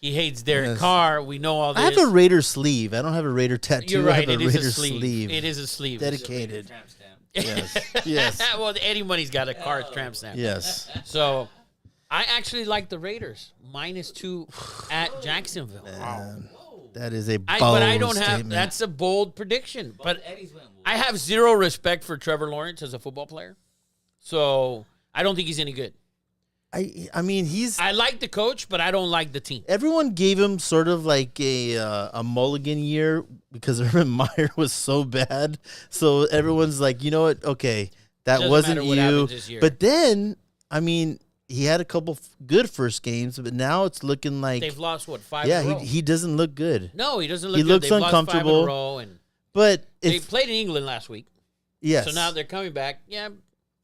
He hates Derek Carr. We know all this. I have a Raider sleeve. I don't have a Raider tattoo. You're right. I have It a is Raider a sleeve. It is a sleeve. Dedicated. Yes. Yes. Well, Eddie Money's got a Carr tramp stamp. Yes. So, I actually like the Raiders -2 at Jacksonville. That is a bold But I don't have. statement. That's a bold prediction. But I have zero respect for Trevor Lawrence as a football player. So I don't think he's any good. I mean, I like the coach, but I don't like the team. everyone gave him sort of like a mulligan year because Urban Meyer was so bad. So everyone's like, you know what? Okay, that Doesn't wasn't matter what you. happens this year. But then, I mean, he had a couple good first games, but now it's looking like They've lost, what, 5 in a row? he doesn't look good. No, he doesn't look He good. looks They've lost 5 in uncomfortable. a row, and But they if played in England last week. yes, So now they're coming back. Yeah,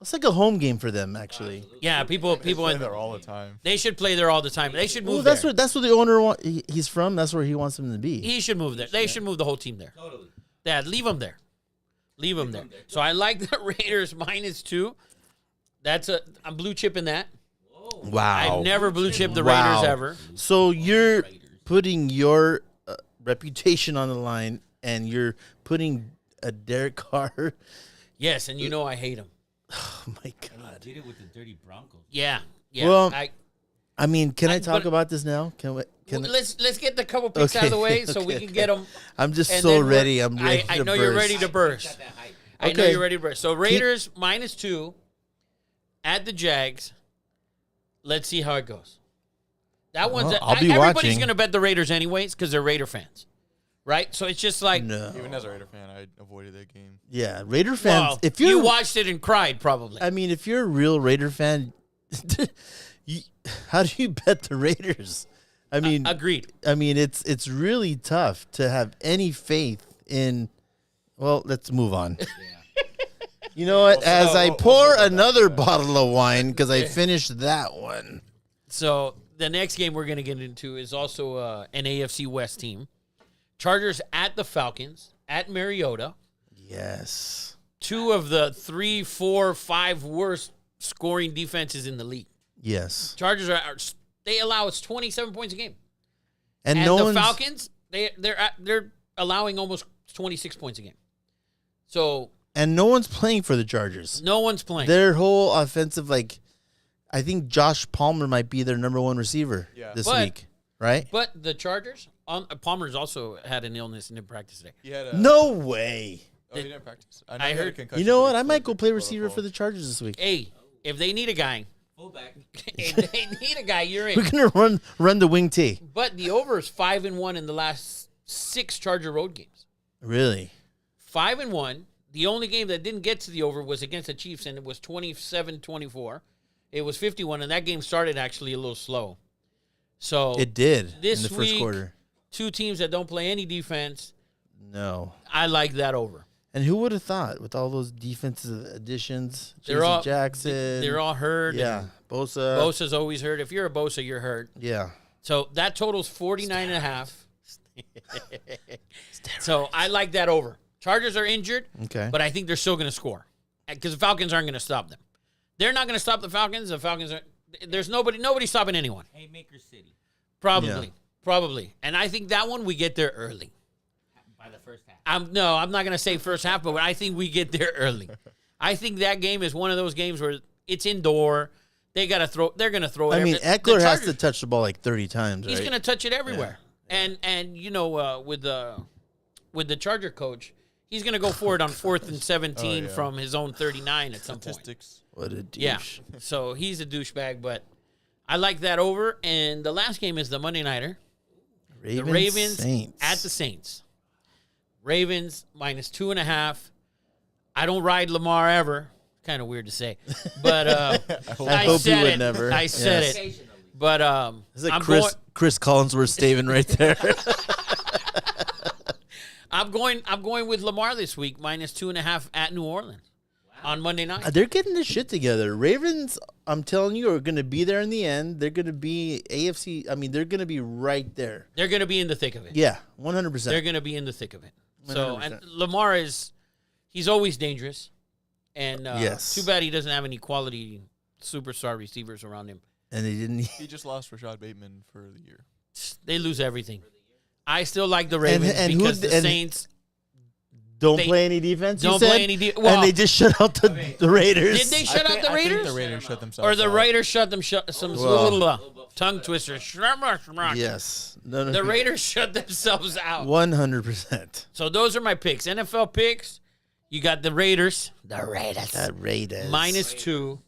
it's like a home game for them actually. yeah. People Play there all the time. They should play there all the time. They should move Well, there. that's where the owner he's from. That's where he wants him to be. He should move there. They should move the whole team there. Totally. Dad, leave them there. Leave them there. So I like the Raiders -2. I'm blue chipping that. Wow. I've never blue chipped the Wow. Raiders ever. So you're putting your reputation on the line, and you're putting a Derek Carr. Yes, and you know I hate him. Oh my God. Did it with the dirty Broncos. Yeah. Yeah. Well, I mean, can I talk but- about this now? Can we? let's get the couple picks out of the way so we can get them. I'm just And so then ready. I'm ready. I to know you're burst. ready to burst. I know Okay. you're ready to burst. So Raiders -2 at the Jags. Let's see how it goes. That one's. I'll be everybody's watching. going to bet the Raiders anyways because they're Raider fans, right? So it's just like, No. Even as a Raider fan, I avoided that game. Yeah, Raider fans. well, if you you're, watched it and cried probably. I mean, if you're a real Raider fan, how do you bet the Raiders? I mean, Agreed. I mean, it's really tough to have any faith in. Well, let's move on. You know what? As I pour another bottle of wine because I finished that one. So the next game we're going to get into is also an AFC West team. Chargers at the Falcons at Mariota. Yes. 2 of the 3, 4, 5 worst scoring defenses in the league. Yes. Chargers they allow us 27 points a game. And And no the one's Falcons, they're allowing almost 26 points a game. So no one's playing for the Chargers. no one's playing. Their whole offensive, I think Josh Palmer might be their number 1 receiver this But- week, right? But the Chargers, Palmer's also had an illness and didn't practice today. He had No way. Oh, he didn't practice. know I he had a heard- concussion, You know but what? he I might go still play did receiver for protocol. the Chargers this week. Hey, if they need a guy, Fullback. if they need a guy, you're in. We're gonna run the wing T. But the over is 5-1 in the last 6 Charger road games. Really? 5-1. The only game that didn't get to the over was against the Chiefs, and it was 27-24. It was 51, and that game started actually a little slow. So It did This in the first week- quarter. 2 teams that don't play any defense, No. I like that over. And who would have thought with all those defensive additions? They're J.C. all Jackson. They're all hurt. Yeah. and Bosa. Bosa's always hurt. If you're a Bosa, you're hurt. Yeah. So that totals 49.5. So I like that over. Chargers are injured, Okay. but I think they're still going to score because the Falcons aren't going to stop them. They're not going to stop the Falcons. The Falcons are. There's nobody stopping anyone. Haymaker City Probably. And I think that one we get there early. by the first half. I'm not going to say first half, but I think we get there early. I think that game is one of those games where it's indoor. They're going to throw it. I mean, The Eckler has Chargers- to touch the ball like 30 times, right? He's going to touch it everywhere. And you know, with the Charger coach, he's going to go for it on 4th and 17 from his own 39 at some point. Statistics. What a douche. Yeah. So he's a douchebag, but I like that over. And the last game is the Monday Nighter. The Ravens Saints. at the Saints. Ravens -2.5. I don't ride Lamar ever. Kind of weird to say, but I hope said you would it. never. I said Yes. it. But It's like I'm Chris Collinsworth statement right there. I'm going with Lamar this week -2.5 at New Orleans on Monday night. They're getting this shit together. Ravens, I'm telling you, are going to be there in the end. They're going to be AFC. I mean, they're going to be right there. They're going to be in the thick of it. Yeah, 100%. They're going to be in the thick of it. So 100%. and Lamar he's always dangerous, and Yes. too bad he doesn't have any quality superstar receivers around him. And they didn't. He just lost Rashad Bateman for the year. They lose everything. I still like the Ravens and because the and Saints don't they play any defense. You don't said? play any well, and they just shut out the Raiders. did they shut out the I think Raiders? the Raiders shut themselves Or the out. Raiders shut them some tongue twister. Yes. No. The Raiders shut themselves out. 100%. So those are my picks. NFL picks. You got the Raiders. The Raiders. -2.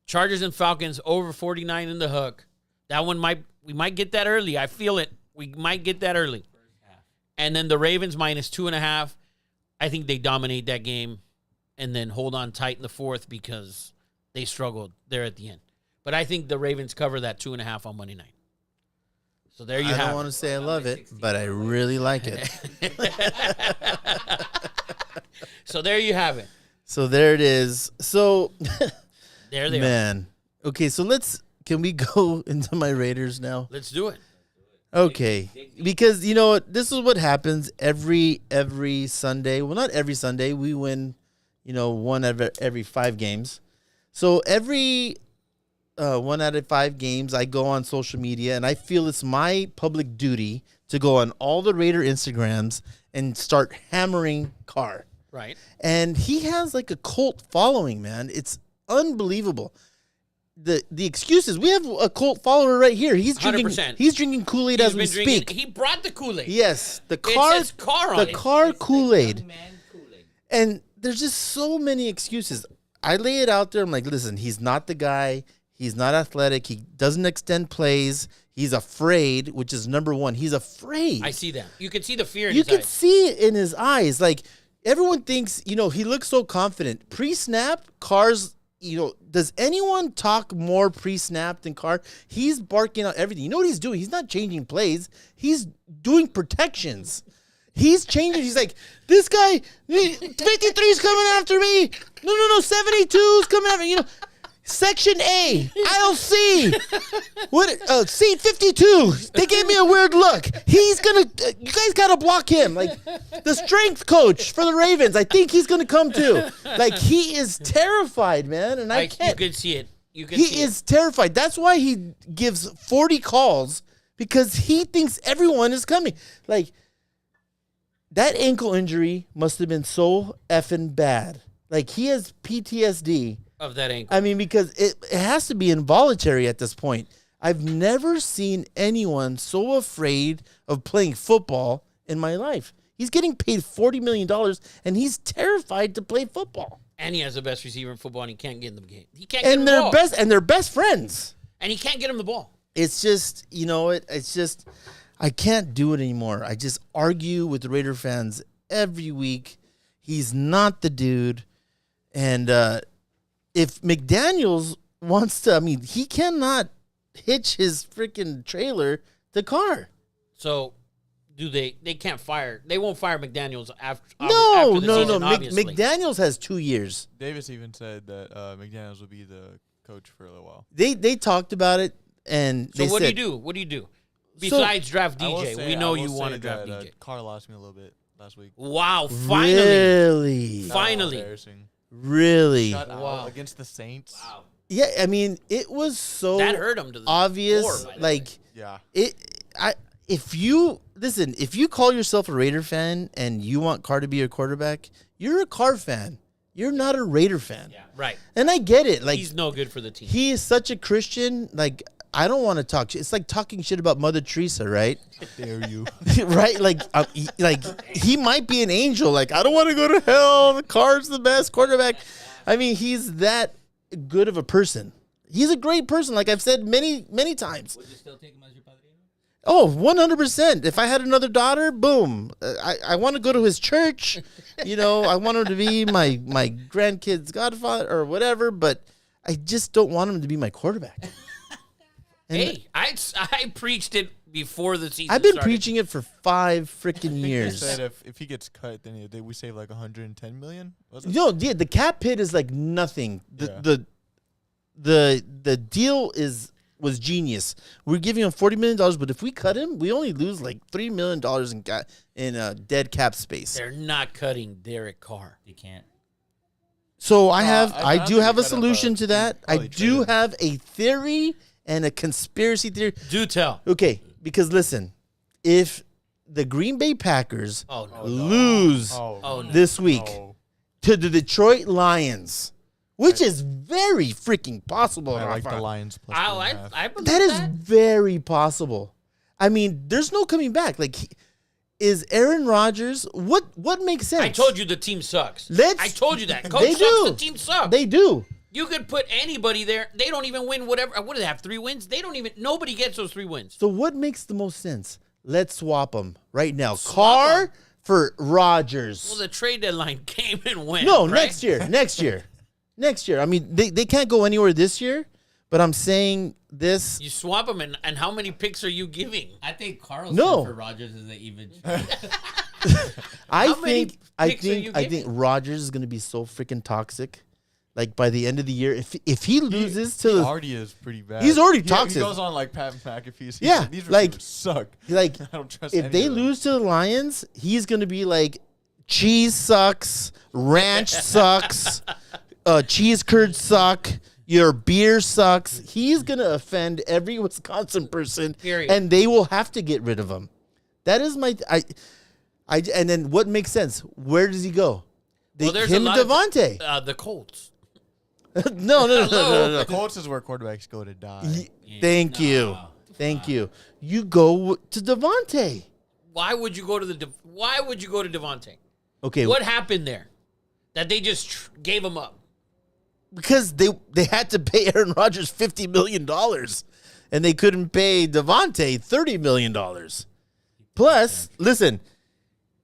Chargers and Falcons over 49 in the hook. That one we might get that early. I feel it. We might get that early. And then the Ravens -2.5. I think they dominate that game and then hold on tight in the fourth because they struggled there at the end. But I think the Ravens cover that 2.5 on Monday night. So there you I have don't want to say I love it, but I really like it. So there you have it. So there it is. So, There they are. man. Okay, so can we go into my Raiders now? Let's do it. Okay, because you know what, this is what happens every Sunday. Well, not every Sunday. We win, one out of every 5 games. So every 1 out of 5 games, I go on social media, and I feel it's my public duty to go on all the Raider Instagrams and start hammering Carr. Right. And he has like a cult following, man. It's unbelievable. The excuses, we have a cult follower right here. He's drinking 100%. He's drinking Kool-Aid as we speak. He brought the Kool-Aid. Yes, the It car, says Carr on the it. car Kool-Aid. Young man Kool-Aid. And there's just so many excuses. I lay it out there. I'm like, listen, he's not the guy. He's not athletic. He doesn't extend plays. He's afraid, which is number one. He's afraid. I see that. You can see the fear in You his can eyes. see it in his eyes. Like, everyone thinks, he looks so confident. Pre-snap, Carr's, does anyone talk more pre-snap than Carr? He's barking out everything. You know what he's doing? He's not changing plays. He's doing protections. He's changing. He's like, this guy, 53 is coming after me. No, 72 is coming after me. Section A, aisle C. What? Seat 52. They gave me a weird look. He's gonna. You guys gotta block him. Like the strength coach for the Ravens. I think he's gonna come too. Like he is terrified, man. And I You can't. can see it. You can see He is terrified. That's why he gives 40 calls because he thinks everyone is coming. Like that ankle injury must have been so effing bad. Like he has PTSD. of that ankle. I mean, because it has to be involuntary at this point. I've never seen anyone so afraid of playing football in my life. He's getting paid $40 million, and he's terrified to play football. And he has the best receiver in football, and he can't get in the game. He can't get him And the they're ball. they're best friends. And he can't get him the ball. It's just, it's just, I can't do it anymore. I just argue with the Raider fans every week. He's not the dude. And if McDaniels wants to, he cannot hitch his freaking trailer to Carr. So, they can't fire. They won't fire McDaniels after No. the season, obviously. McDaniels has 2 years. Davis even said that McDaniels will be the coach for a little while. They talked about it, and So they what said, do you do? What do you do? Besides draft DJ, we know you want to draft DJ. Carr lost me a little bit last week. Wow, finally. Really? Finally. Embarrassing. Really? Shut out Wow. against the Saints. Wow. Yeah, it was so That hurt him to the obvious. core, by the Like Yeah. if you call yourself a Raider fan and you want Carr to be your quarterback, you're a Carr fan. You're not a Raider fan. Yeah. Right. And I get it. Like He's no good for the team. he is such a Christian. Like I don't want to talk. It's like talking shit about Mother Teresa, right? Dare you? Right? Like he might be an angel. Like I don't want to go to hell. The Carr's the best quarterback. He's that good of a person. He's a great person. Like I've said many times. Would you still take him as your padrino? Oh, 100%. If I had another daughter, boom. I want to go to his church. I want him to be my grandkid's godfather or whatever, but I just don't want him to be my quarterback. And Hey, I preached it before the season I've been started. preaching it for 5 freaking He years. said if he gets cut, then we save like 110 million. Was it? Yeah, the cap hit is like nothing. Yeah. The deal was genius. We're giving him $40 million, but if we cut him, we only lose like $3 million in dead cap space. They're not cutting Derek Carr. They can't. So I I don't do think have they a cut him, solution but to that. I probably do trade him. have a theory and a conspiracy theory. Do tell. Okay, because listen, if the Green Bay Packers Oh no. lose Oh, no. this week No. to the Detroit Lions, which is very freaking possible. I like the Rafa. Lions plus Oh, 3.5. I believe That is that. very possible. I mean, there's no coming back. Like, is Aaron Rodgers? What makes sense? I told you the team sucks. Let's- I told you that. Coach They sucks, do. the team sucks. They do. You could put anybody there. They don't even win whatever. What do they have, 3 wins? They don't even, nobody gets those 3 wins. So what makes the most sense? Let's swap them right now. Carr for Rodgers. Well, the trade deadline came and went. No, right? next year. Next year. I mean, they can't go anywhere this year, but I'm saying this. You swap them, and how many picks are you giving? I think Carlson No. for Rodgers is an even. I How many think picks are you I think giving? Rodgers is going to be so freaking toxic. Like by the end of the year, if he loses to He the already is pretty bad. He's already He toxic. goes on like Pat McAfee. Yeah, These like- receivers suck. like I don't trust if any they of them. lose to the Lions, he's going to be like cheese sucks, ranch sucks, cheese curds suck, your beer sucks. He's going to offend every Wisconsin person, Period. and they will have to get rid of him. That is my and then what makes sense? Where does he go? Well, there's Him a and lot Devontae. of the Colts. No. The Colts is where quarterbacks go to die. Thank you. Thank you. You go to Devontae. Why would you go to Why would you go to Devontae? Okay, What happened there that they just gave him up? because they had to pay Aaron Rodgers $50 million, and they couldn't pay Devontae $30 million. Plus, listen,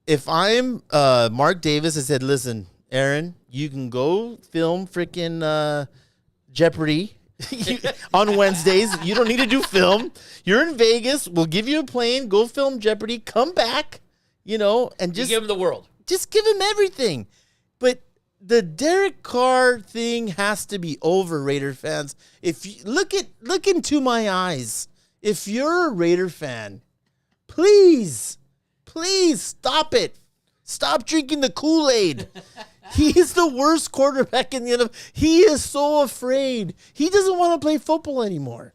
if I'm Mark Davis, I said, listen, Aaron, you can go film freaking Jeopardy on Wednesdays. You don't need to do film. You're in Vegas. We'll give you a plane. Go film Jeopardy. Come back, and You just give him the world. just give him everything. But the Derek Carr thing has to be over, Raider fans. If you look into my eyes, if you're a Raider fan, please stop it. Stop drinking the Kool-Aid. He's the worst quarterback in the NFL. He is so afraid. He doesn't want to play football anymore.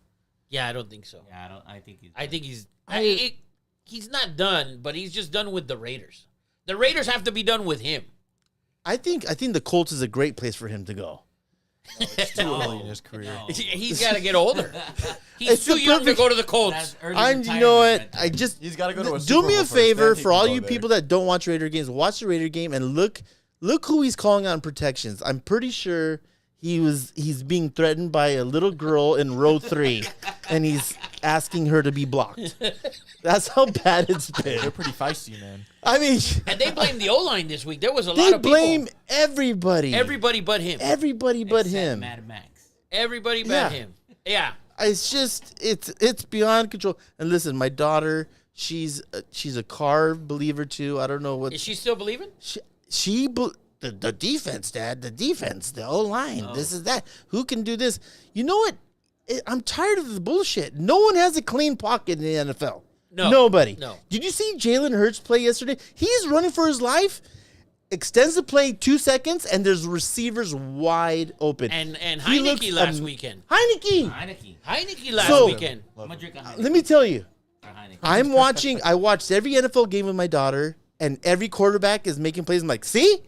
Yeah, I don't think so. Yeah, I think he's. I think he's not done, but he's just done with the Raiders. The Raiders have to be done with him. I think the Colts is a great place for him to go. It's too early in his career. No. He's got to get older. He's It's too the young to perfect- go to the Colts. That's early You retirement know what? right there. I just He's got to go to a do Super me Bowl a first, favor then he for can all go you there. people that don't watch Raider games. Watch the Raider game and look who he's calling on protections. I'm pretty sure he's being threatened by a little girl in row 3, and he's asking her to be blocked. That's how bad it's They're been. pretty feisty, man. I mean, And they blame the O-line this week. There was a lot they of people. blame everybody. Everybody but him. Everybody but Except him. Mad Max. Everybody but Yeah. him. Yeah. It's just it's beyond control. And listen, my daughter, she's a Carr believer too. I don't know what Is she still believing? the defense, Dad, the defense, the O line. This is that. Who can do this? You know what? I'm tired of the bullshit. No one has a clean pocket in the NFL. No. Nobody. No. Did you see Jalen Hurts play yesterday? He's running for his life. Extends the play 2 seconds, and there's receivers wide open. And He Heineke looks last weekend. Heineke. Heineke. Heineke last So- weekend. I'm gonna drink a Heineke. Let me tell you, Or Heineke. I watched every NFL game with my daughter, and every quarterback is making plays. I'm like, see?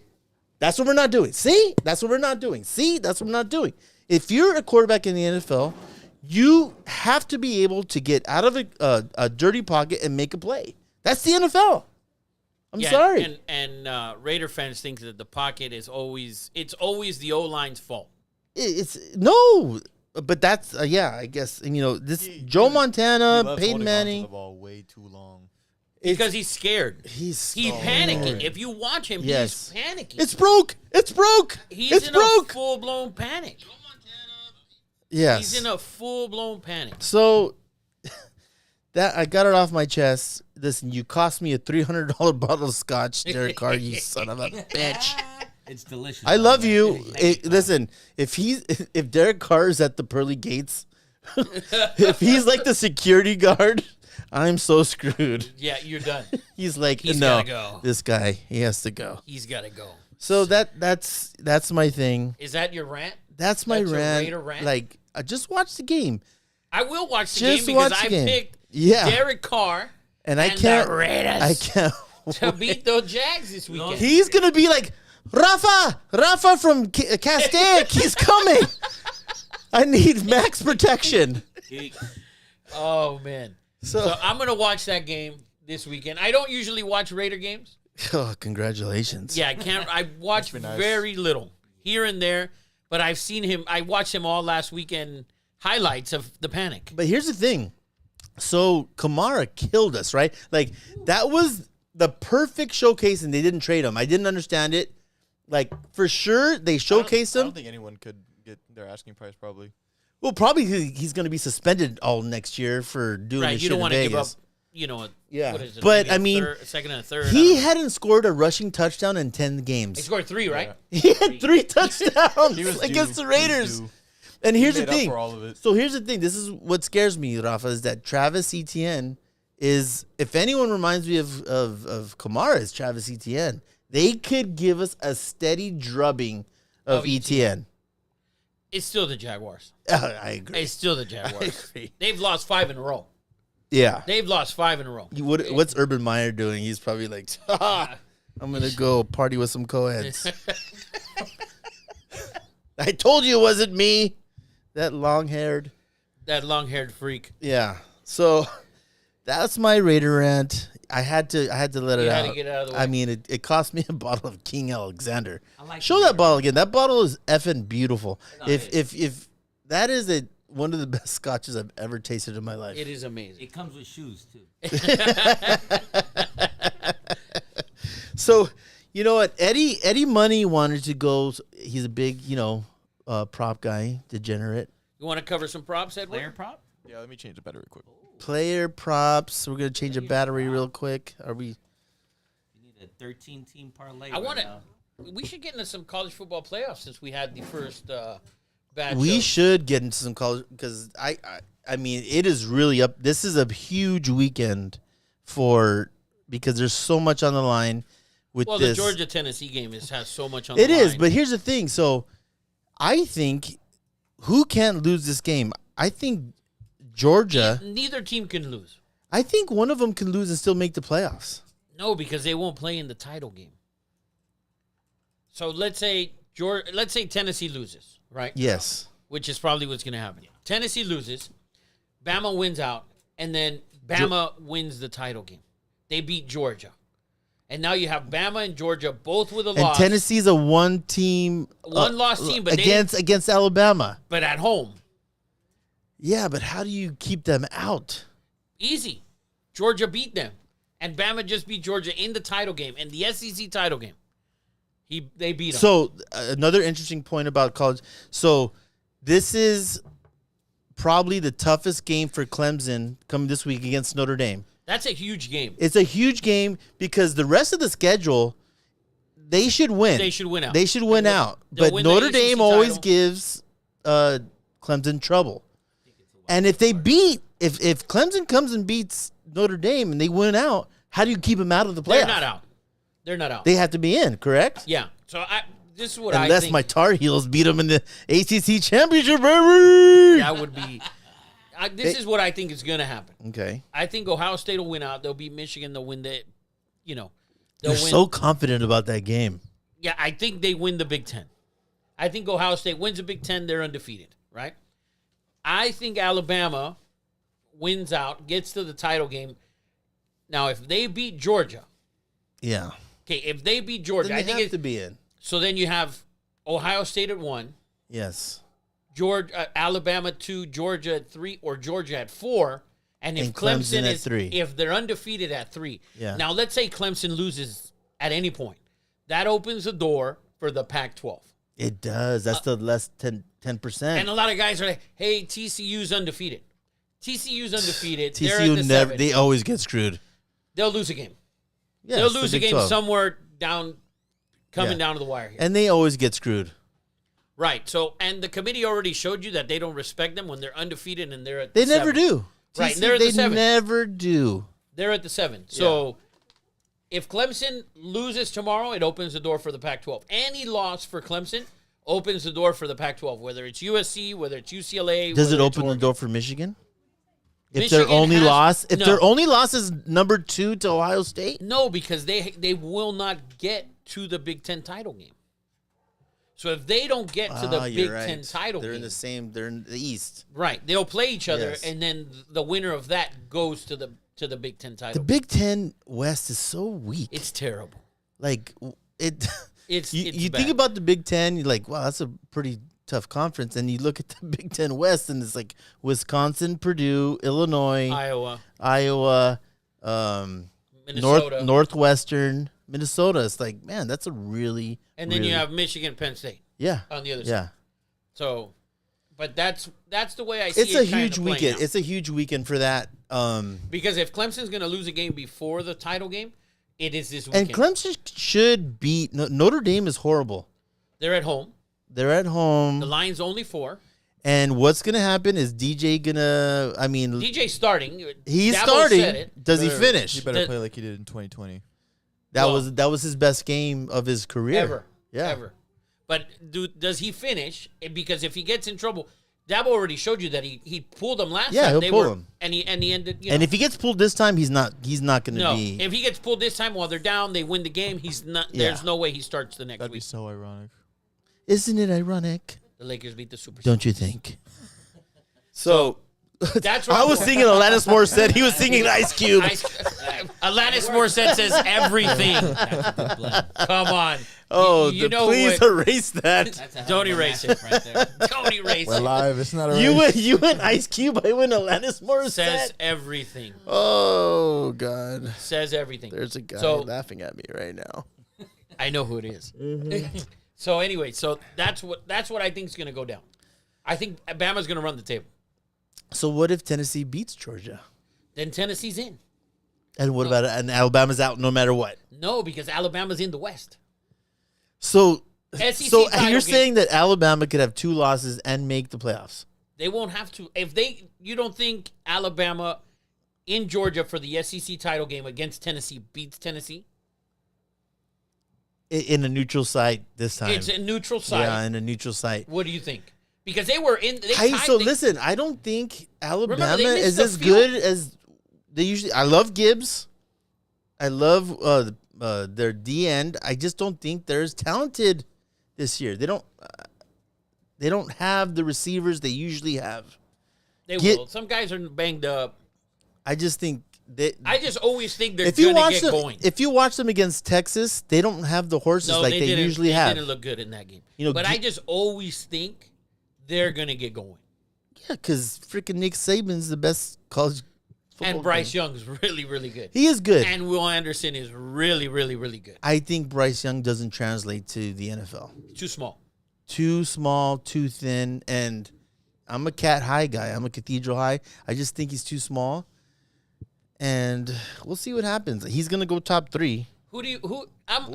That's what we're not doing. See? That's what we're not doing. See? That's what we're not doing. If you're a quarterback in the NFL, you have to be able to get out of a dirty pocket and make a play. That's the NFL. I'm Yeah, sorry. And Raider fans think that the pocket is always the O-line's fault. It's no, but that's I guess. And this Joe He Montana, loves Peyton holding on to Manning. the ball way too long. Because he's scared. He's panicking. If you watch him, Yes. he's panicking. It's broke. It's broke. He's it's in broke. a full-blown panic. Yes. He's in a full-blown panic. So that I got it off my chest. Listen, you cost me a $300 bottle of scotch, Derek Carr, you son of a bitch. It's delicious. I love you. Thank you. Listen, if Derek Carr is at the pearly gates, if he's like the security guard, I'm so screwed. Yeah, you're done. He's like, He's no, gotta go. this guy, he has to go. He's got to go. So that's my thing. Is that your rant? That's my That's your rant. Raider rant? Like, I just watch the game. I will watch the Just game because watch the I game. picked Yeah. Derek Carr And I the can't. Raiders I can't. to beat the Jags this weekend. He's gonna be like Rafa from Castaic. He's coming. I need max protection. Oh man! So I'm gonna watch that game this weekend. I don't usually watch Raider games. Oh, congratulations. Yeah, I can't. I watch nice. very little here and there, but I've seen him. I watched him all last weekend. Highlights of the panic. But here's the thing. So Kamara killed us, right? Like that was the perfect showcase, and they didn't trade him. I didn't understand it. Like for sure, they showcased I him. don't think anyone could get their asking price probably. Well, probably he's going to be suspended all next year for doing Right, this you shit don't in want to give up. Vegas. You know, Yeah. what is it, But, maybe I mean, a second and a third. He hadn't scored a rushing touchdown in 10 He games. scored 3, right? He had 3 touchdowns He was against due. the He was Raiders. due. And here's the made up thing. for all of it. So here's the thing. This is what scares me, Rafa, is that Travis Etienne is, if anyone reminds me of Kamara, is Travis Etienne. They could give us a steady drubbing of Etienne. It's still the Jaguars. I agree. It's still the Jaguars. agree. They've lost 5 in a row. Yeah. They've lost 5 in a row. What's Urban Meyer doing? He's probably like, I'm going to go party with some co-eds. I told you it wasn't me. That long-haired. That long-haired freak. Yeah. So that's my Raider rant. I had to let it You out. had to get it out of the way. I mean, it cost me a bottle of King Alexander. I like Show the that Raider bottle again. That bottle is effing beautiful. No, If that is one of the best scotches I've ever tasted in my life. It is amazing. It comes with shoes too. So, you know what? Eddie Money wanted to go. He's a big, prop guy, degenerate. You want to cover some props, Edward? Player prop? Yeah, let me change the battery quick. Player props. We're gonna change the battery real quick. Are we? You need a 13-team parlay. I want right to. now. We should get into some college football playoffs since we had the first batch. We of- should get into some college because I mean it is really up. This is a huge weekend because there's so much on the line with Well, this. the Georgia Tennessee game has so much on. It the is, line. but here's the thing. So, I think who can't lose this game? I think Georgia. Neither team can lose. I think one of them can lose and still make the playoffs. No, because they won't play in the title game. So let's say Tennessee loses, right? Yes. Which is probably what's going to happen. Tennessee loses, Bama wins out, and then Bama wins the title game. They beat Georgia. And now you have Bama and Georgia both with a And loss. Tennessee's a one-team, One-loss team, but against Alabama. but at home. Yeah, but how do you keep them out? Easy. Georgia beat them. And Bama just beat Georgia in the title game, in the SEC title game. They beat them. So another interesting point about college. So this is probably the toughest game for Clemson coming this week against Notre Dame. That's a huge game. It's a huge game because the rest of the schedule, they should win. They should win out. They should win out. they'll But win the Notre ACC Dame always title. gives Clemson trouble. And if if Clemson comes and beats Notre Dame and they win out, how do you keep them out of the playoff? They're not out. They have to be in, correct? Yeah. So this is what I Unless think. my Tar Heels beat them in the ACC championship, baby. That would be. This is what I think is going to happen. Okay. I think Ohio State will win out. They'll beat Michigan. They'll win the. They'll You're win. so confident about that game. Yeah, I think they win the Big Ten. I think Ohio State wins the Big Ten. They're undefeated, right? I think Alabama wins out, gets to the title game. Now, if they beat Georgia, Yeah. okay, if they beat Georgia, Then I they think have to be in. so. Then you have Ohio State at 1, Yes. Alabama at 2, Georgia at 3, or Georgia at 4. And if And Clemson Clemson at is 3. if they're undefeated at 3. Yeah. Now let's say Clemson loses at any point. That opens the door for the Pac-12. It does. That's the less 10%. And a lot of guys are like, "Hey, TCU's undefeated. TCU's undefeated. They're at TCU the never. 7. They always get screwed. They'll lose a game. Yeah, They'll it's the lose a Big game 12. somewhere down, coming Yeah. down to the wire here. And they always get screwed. Right. So, and the committee already showed you that they don't respect them when they're undefeated and they're at They the never 7. do. Right, TCU, they're at the they 7. never do. They're at the 7. So, if Clemson loses tomorrow, it opens the door for the Pac-12. Any loss for Clemson opens the door for the Pac-12, whether it's USC, whether it's UCLA. Does it whether it's open the Oregon. door for Michigan? If their Michigan only has- loss, if no. their only loss is number 2 to Ohio State, No, because they will not get to the Big Ten title game. So if they don't get to the Big Ten title game, They're in the East. right, they'll play each other, Yes. and then the winner of that goes to the Big Ten title. The Big Ten West is so weak. It's terrible. Like it. It's You bad. think about the Big Ten, you're like, wow, that's a pretty tough conference. And you look at the Big Ten West, and it's like Wisconsin, Purdue, Illinois, Iowa, Minnesota, Northwestern, Minnesota. It's like, man, that's a really and then really, you have Michigan, Penn State on the other side. yeah. So, but that's the way I see it. It's a kinda huge playing weekend. out. It's a huge weekend for that. Because if Clemson's going to lose a game before the title game, it is this weekend. And Clemson should beat Notre Dame. Is horrible. They're at home. They're at home. The line's only 4. And what's gonna happen is DJ gonna. I mean, DJ's starting. he's Dabo starting. said it. Does he He finish? better play like he did in 2020. That Well- was his best game of his career Ever. Yeah. Ever. But does he finish? Because if he gets in trouble, Dabo already showed you that he pulled them last Yeah, time. he'll They pull were, him. And he ended. You know, And if he gets pulled this time, he's not gonna no, be. if he gets pulled this time while they're down, they win the game. He's not. Yeah. There's no way he starts the next That'd be week. so ironic. Isn't it ironic? The Lakers beat the Super. Don't you think? So That's what I was singing Alanis Morissette. He was singing Ice Cube. Alanis Morissette says everything. Come on. Oh, you know please what? erase that. That's a hell Don't of a erase matchup right there. Don't erase We're it. live. It's not a You race. went Ice Cube. I went Alanis Morissette. Says everything. Oh God, Says everything. there's a guy So- laughing at me right now. I know who it is. Mm-hmm. So anyway, that's what I think is going to go down. I think Bama's going to run the table. So what if Tennessee beats Georgia? Then Tennessee's in. And what about and Alabama's out no matter what? No, because Alabama's in the West. So SEC so title you're game. saying that Alabama could have 2 losses and make the playoffs? They won't have to. You don't think Alabama in Georgia for the SEC title game against Tennessee beats Tennessee? In a neutral site this time. It's a neutral site. Yeah, in a neutral site. What do you think? Because they were in. Listen, I don't think Alabama Remember, they is missed the as field. good as they usually. I love Gibbs. I love their D end. I just don't think they're as talented this year. They don't have the receivers they usually have. They Get- will. Some guys are banged up. I just think they. I just always think they're if you going to watch get them, going. if you watch them against Texas, they don't have the horses No, like they didn't- usually they have. didn't look good in that game. You know, but I just always think they're going to get going. Yeah, because freaking Nick Saban's the best college football. And Bryce player. Young's really, really good. He is good. And Will Anderson is really, really, really good. I think Bryce Young doesn't translate to the NFL. Too small. Too small, too thin, and I'm a cat high guy. I'm a cathedral high. I just think he's too small. And we'll see what happens. He's gonna go top 3. I'm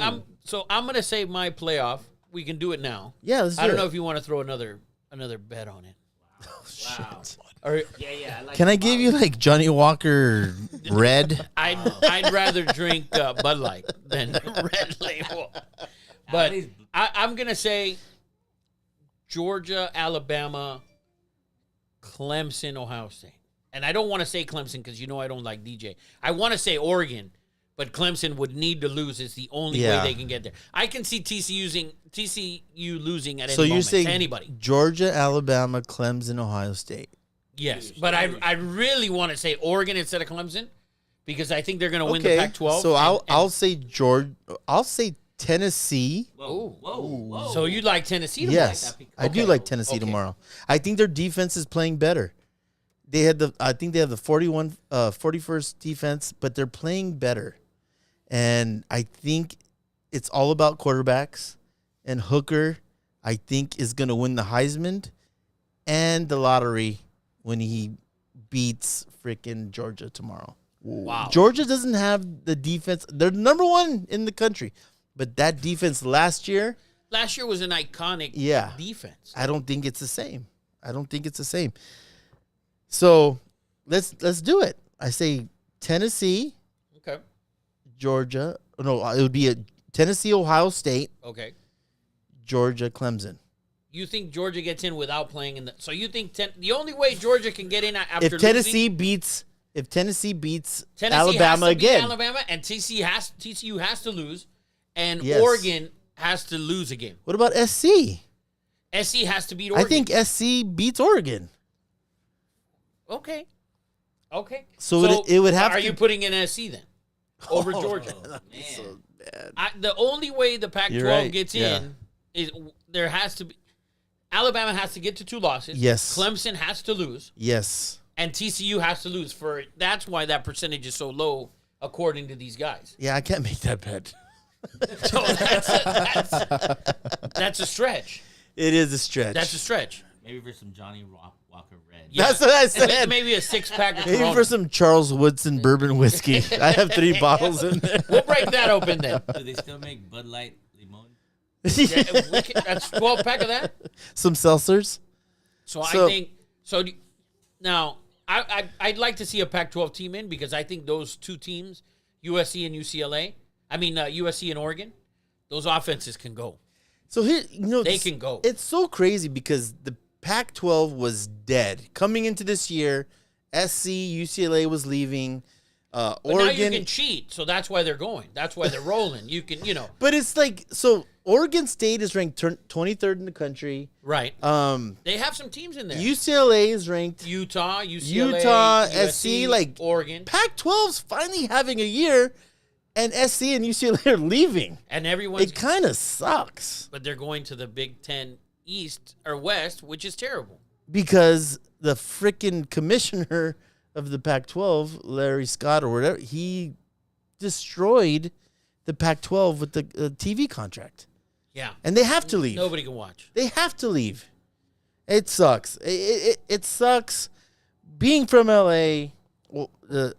gonna say my playoff. We can do it now. Yeah, let's do I don't it. know if you want to throw another bet on it. Wow. Or Yeah. I like Can I the give you like Johnny Walker Red? I'd rather drink Bud Light than Red Label. But least- I'm gonna say Georgia, Alabama, Clemson, Ohio State. And I don't want to say Clemson because you know I don't like DJ. I want to say Oregon, but Clemson would need to lose. It's the only Yeah. way they can get there. I can see TCU losing at any So you're moment saying to anybody. Georgia, Alabama, Clemson, Ohio State. Yes, but I really want to say Oregon instead of Clemson because I think they're going to win the Pac-12. So and- I'll say Georgia. I'll say Tennessee. Whoa. So you like Tennessee? To Yes, win? I do Okay. like Tennessee Okay. tomorrow. I think their defense is playing better. I think they have the 41st defense, but they're playing better. And I think it's all about quarterbacks. And Hooker, I think, is going to win the Heisman and the lottery when he beats freaking Georgia tomorrow. Wow. Georgia doesn't have the defense. They're number 1 in the country. But that defense last year, Last year was an iconic Yeah. defense. I don't think it's the same. So let's do it. I say Tennessee, Okay. Georgia. No, it would be a Tennessee, Ohio State, Okay. Georgia, Clemson. you think Georgia gets in without playing in the? So you think the only way Georgia can get in after If Tennessee beats Alabama has to beat again, Alabama, and TCU has to lose, and Yes. Oregon has to lose a game. what about SC? SC has to beat I Oregon. think SC beats Oregon. Okay. So it would have Are to. you putting in SC then over Georgia? Oh, man. The only way the Pac-12 You're right, gets yeah. in is there has to be Alabama has to get to 2 losses. Yes. Clemson has to lose, Yes. and TCU has to lose for. That's why that percentage is so low, according to these guys. Yeah, I can't make that bet. So that's a stretch. It is a stretch. That's a stretch. Maybe for some Johnny Walker Red. Yeah. That's what I said. Maybe a 6-pack of Maybe Corona. for some Charles Woodson bourbon whiskey. I have 3 bottles in there. We'll break that open then. Do they still make Bud Light Limon? That's 12-pack of that. Some seltzers. So I think so. Now I'd like to see a Pac-12 team in because I think those 2 teams, USC and UCLA. I mean USC and Oregon, those offenses can go. So here, They can go. It's so crazy because the Pac-12 was dead coming into this year. SC, UCLA was leaving. But Oregon. now you can cheat, so that's why they're going. That's why they're rolling. You can, But it's like so. Oregon State is ranked 23rd in the country. right. They have some teams in there. UCLA is ranked. Utah, UCLA, Utah, USC, SC, like Oregon, Pac-12's finally having a year, and SC and UCLA are leaving. and everyone's. It kind of sucks But they're going to the Big Ten East or West, which is terrible. because the freaking commissioner of the Pac-12, Larry Scott or whatever, he destroyed the Pac-12 with the TV contract, Yeah, and they have to leave. nobody can watch. They have to leave. It sucks. It sucks. Being from LA,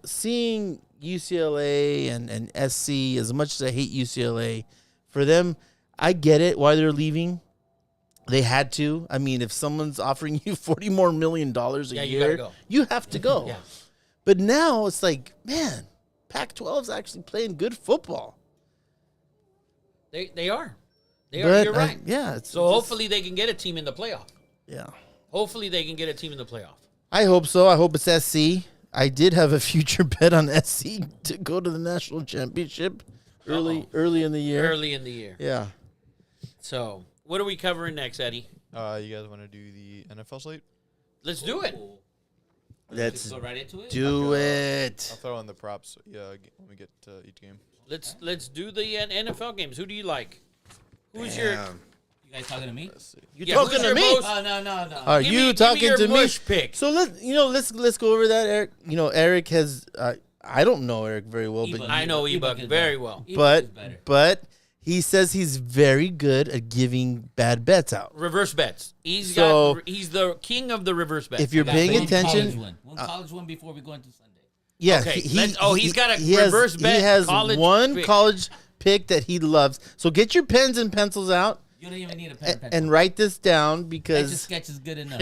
seeing UCLA and SC, as much as I hate UCLA, for them, I get it why they're leaving. They had to. I mean, if someone's offering you $40 more million a Yeah, you year, gotta go. you have to go. Yeah. But now it's like, man, Pac-12's actually playing good football. They are. They are. But You're right. yeah. So hopefully they can get a team in the playoff. Yeah. Hopefully they can get a team in the playoff. I hope so. I hope it's SC. I did have a future bet on SC to go to the national championship early in the year. Early in the year. Yeah. So what are we covering next, Eddie? You guys want to do the NFL slate? Let's do it. Ooh. Let's Go right into it. do I'll it. throw in the props. Yeah, when we get to each game. Let's do the NFL games. Who do you like? Who's your? Damn. You guys talking to me? Let's see. You Yeah, talking who's to your me? most- Oh, no. Are Give you me- give me talking your to me? mush pick. So let's go over that, Eric. Eric has I don't know Eric very well, but Ebook. I know Ebook Ebook is very better. well. Ebook is better. but he says he's very good at giving bad bets out. Reverse bets. He's the king of the reverse bets. If you're Got paying one attention, college one. One college one before we go into Sunday. yeah. Okay, he's got a he has- reverse bet He has college one pick. college pick that he loves. So get your pens and pencils out. You don't even need a pen and pencil. And write this down Etch a because sketch is good enough.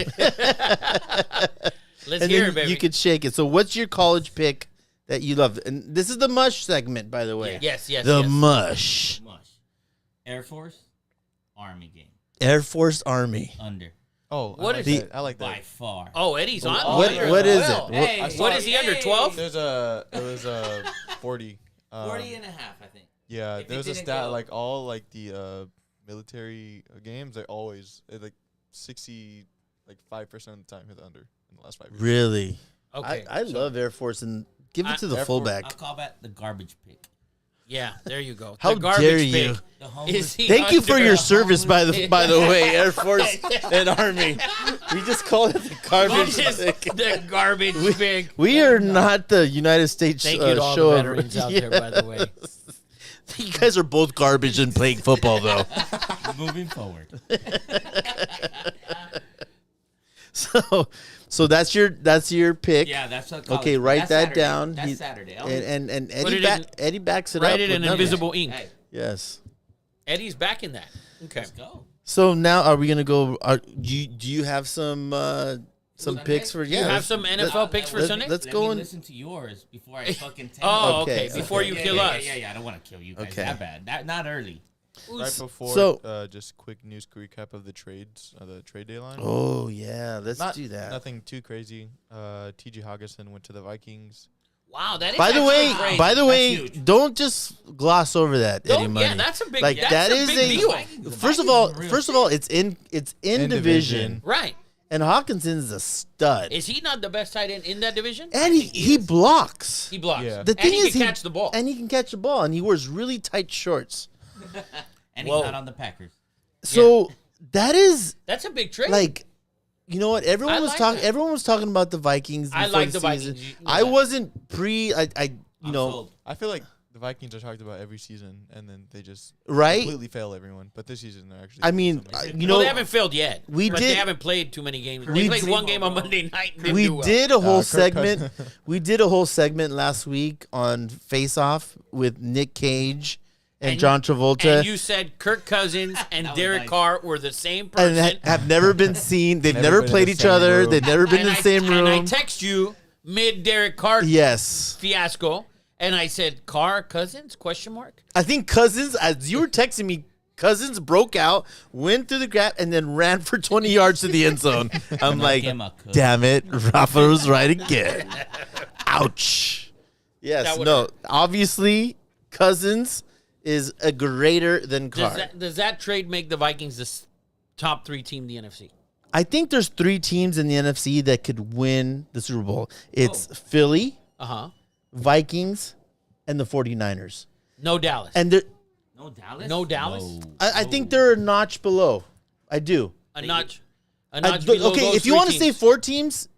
Let's and hear then it, baby. you could shake it. So what's your college pick that you love? And this is the mush segment, by the way. Yes. The mush. Mush. Air Force, Army game. Air Force Army. Under. Oh, What I like is that. I like By that. far. Oh, Eddie's on. What is it? Well. Hey, I saw What it. is he under 12? It was a 40. 40 and a half, I think. Yeah, If it there's a didn't stat go- like all like the military games. They always like 60 like 5% of the time hit the under in the last 5 years. Really? Okay. I love Air Force and give it to the Air Force- fullback. I'll call that the garbage pick. Yeah, there you go. How The garbage dare you. pick. The homeless. Is he Thank you for under- your service, by the way, Air Force and Army. We just called it the garbage Just pick. the garbage pick. We are not the United States Thank you to all show the of- veterans out there, by the way. You guys are both garbage in playing football, though. Moving forward. So that's your pick. Yeah, that's what Okay, college- write that's that Saturday. down. That's He- Saturday. And Put Eddie, it in- Eddie backs it up. Write it with in numbers. invisible ink. Hey, Yes. Eddie's back in that. Okay. let's go. So now, are we gonna go? Do you have some Sunday? picks for? You Yeah, have let's- some let's- NFL picks for let's- Sunday? let's Let go me and listen to yours before I fucking tell Oh, Okay, okay. Before okay. you yeah, kill yeah, us. Yeah, I don't want to kill you guys Okay. that bad. Not early. Right before, So- just quick news recap of the trades, the trade deadline. Oh yeah, let's Not, do that. Nothing too crazy. T.J. Hawkinson went to the Vikings. Wow, that is By the actually way, crazy. by the That's way, huge. don't just gloss over that, Don't- Eddie Money. yeah, that's a big like that's that a is big deal. First of all, it's in In division, Right. and Hawkinson's a stud, Is he not the best tight end in that division? and he blocks. He blocks. Yeah. The And thing he is, can catch the ball. and he can catch the ball, and he wears really tight shorts. And Whoa. he's not on the Packers. So that is That's a big trade. like, you know what? Everyone I was like talking. that. Everyone was talking about the Vikings. I before like the season. Vikings. You know I that. wasn't you I'm know, sold. I feel like the Vikings are talked about every season, and then they just right? completely fail everyone. But this season, they're actually. I mean, something. you well, know, they haven't failed yet. we but did- They haven't played too many games. we They played did- one game on Monday night. And didn't we do well. did a whole Kirk segment. Cousins. We did a whole segment last week on Face Off with Nick Cage and And- John Travolta, And you said Kirk Cousins and That was Derek nice. Carr were the same and person. have never been seen. They've Never never been in played the each same other. room. They've never been in And the same And I room. text you mid Derek Carr Yes, fiasco, and I said Carr Cousins question mark. I think Cousins, as you were texting me, Cousins broke out, went through the gap, and then ran for 20 yards to the end zone. I'm like, him a cook. damn it, Rafa was right again. Ouch. Yes, That would no. hurt. Obviously, Cousins is a greater than Carr. Does that trade make the Vikings the top 3 team in the NFC? I think there's 3 teams in the NFC that could win the Super Bowl. It's Philly, Vikings, and the 49ers. No Dallas. And they're, No Dallas? No Dallas? Whoa. I think they're a notch below. I do. a notch. A I- notch below okay, those if you 3 want to say teams. 4 teams,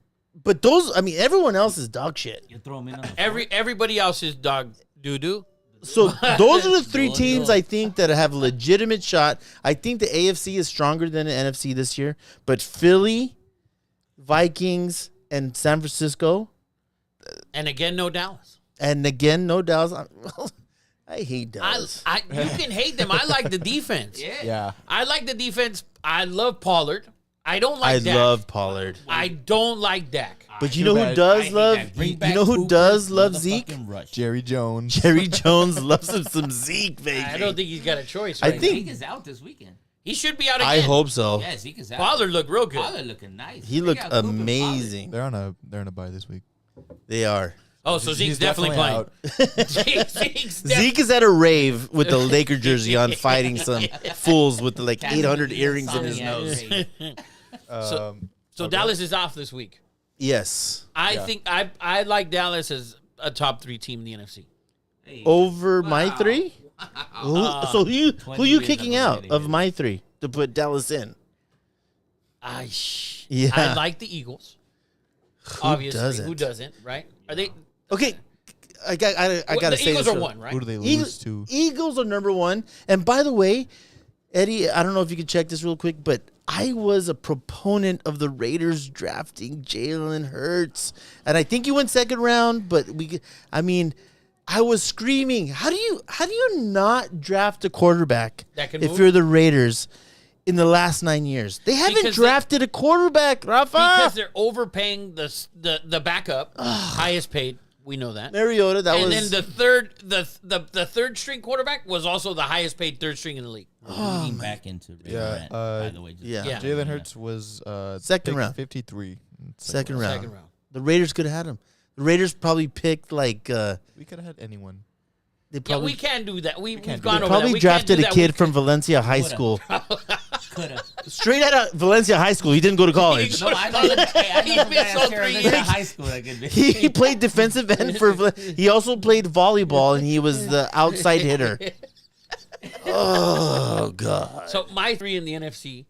but those, I mean, everyone else is dog shit. You throw him in on the Everybody else is dog doo doo. So those are the 3 No, teams no. I think that have a legitimate shot. I think the AFC is stronger than the NFC this year, but Philly, Vikings, and San Francisco, And again, no Dallas. and again, no Dallas. I hate Dallas. You can hate them. I like the defense. Yeah. yeah. I like the defense. I love Pollard. I don't like I Dak. love Pollard. I don't like Dak. But you Too know who bad. I does hate love? that. Bring You back know who Cooper, does love Zeke? motherfucking Rush. Jerry Jones. Jerry Jones loves him some Zeke, baby. I don't think he's got a choice. I Right think- now. Zeke is out this weekend. He should be out again. I hope so. Yeah, Zeke is out. Pollard looked real good. Pollard looking nice. He They looked got Cooper, Pollard. amazing. They're on a bye this week. They are. Oh, so He's Zeke's definitely playing. out. Zeke's Zeke is at a rave with the Laker jersey on, fighting some fools with the like Can't 800 be earrings in a his Sonic nose. athlete. So Okay. Dallas is off this week. Yes, I Yeah. think I like Dallas as a top 3 team in the NFC. Hey, over my wow. 3. So who you 20 you years kicking I've out already of hit. my 3 to put Dallas in? Yeah. I like the Eagles. Obviously, doesn't? who doesn't? Right? Are they? Okay, I got to the say Eagles this are real- 1, right? Who do they lose Eagles, to? Eagles are number 1. And by the way, Eddie, I don't know if you can check this real quick, but I was a proponent of the Raiders drafting Jalen Hurts, and I think he went 2nd round. But I was screaming, how do you not draft a quarterback That can if move? you're the Raiders in the last 9 years? They haven't Because drafted a quarterback, Rafa. Because they're overpaying the backup, highest paid. We know that. Mariota, that And was then the third string quarterback was also the highest paid third string in the league. We're leading back into Ray Yeah, Grant, by the way. Just- yeah. Yeah. Jalen Hurts was Second pick round. 53. second round. Second round. The Raiders could have had him. The Raiders probably picked like We could have had anyone. they Yeah, probably we can't do that. We've can't gone do over that. that. probably We can't drafted do a that. kid We from Valencia High Would've. School. Coulda. Straight out of Valencia High School. He didn't go to college. No, I know the I He's know the been guy so out there 3 in years. high school that could be. He played defensive end for. He also played volleyball, and he was the outside hitter. Oh God! So my 3 in the NFC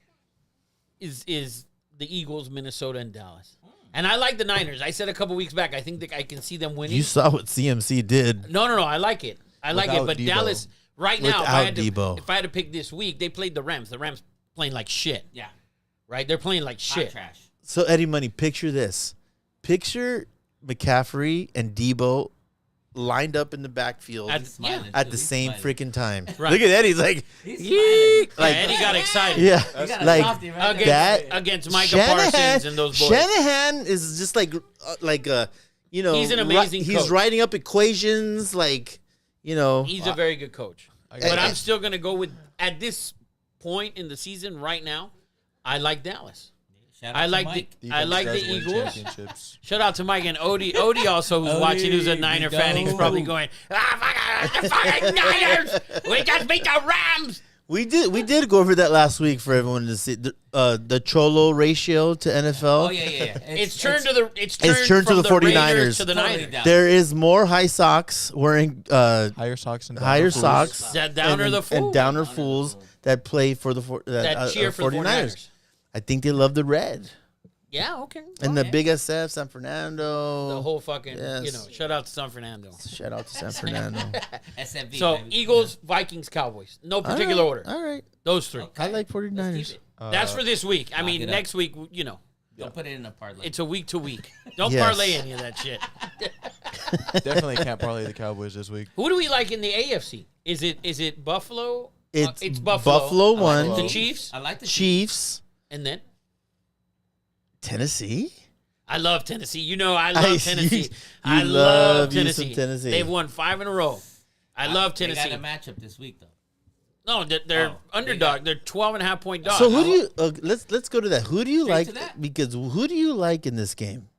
is the Eagles, Minnesota, and Dallas. And I like the Niners. I said a couple weeks back, I think that I can see them winning. You saw what CMC did. No. I like it. I like it. Without But Debo. Dallas, right now, if I, Without Debo. if I had to pick this week, they played the Rams. The Rams playing like shit. Yeah. Right? They're playing like Hot shit. trash. So Eddie Money, picture this: picture McCaffrey and Debo lined up in the backfield At- He's smiling, yeah. at too. the He's same smiling. freaking time. Right. Look at Eddie. He's like, He's Yeek. smiling. Yeah, Eddie got excited. yeah, You got a like softie right Against, there. that- against Micah Parsons and those boys. Shanahan is just like He's an amazing He's coach. writing up equations, like, He's a very good coach. But I'm still going to go with, at this point in the season right now, I like Dallas. Shout out I to like Mike. the Eagles. Championships. Shout out to Mike and Odie. Odie also who's watching, who's a Niner fan. He's probably going, the fucking Niners! We just beat the Rams! We did go over that last week for everyone to see the Cholo ratio to NFL. Oh yeah. It's turned to the the 49ers. Raiders to the Totally Niners. down. There is more high socks wearing Higher socks and higher fools. socks That downer and, the fool. and downer fools that play for the that cheer for the 49ers. I think they love the red Yeah, okay. and Well, the Big SF San Fernando. the whole fucking, Yes. shout out to San Fernando. Shout out to San Fernando. SFV. So, baby. Eagles, Vikings, Cowboys. No particular order. All right. Those three. Okay. I like Let's 49ers. keep it. That's for this week. I Lock mean, it up. next week, Don't put it in a parlay. it's a week to week. Don't Yes. parlay any of that shit. Definitely can't parlay the Cowboys this week. Who do we like in the AFC? Is it Buffalo? It's Buffalo. Buffalo I one, like The Chiefs, I like the Chiefs, and then Tennessee. I love Tennessee. I love Tennessee. you I love love you some Tennessee. Tennessee. They've won 5 in a row. I love They Tennessee. got a matchup this week though. No, they're Oh, underdog. They're 12.5 point dogs. So who do you let's go to that. Who do you Straight like? to that. Because who do you like in this game?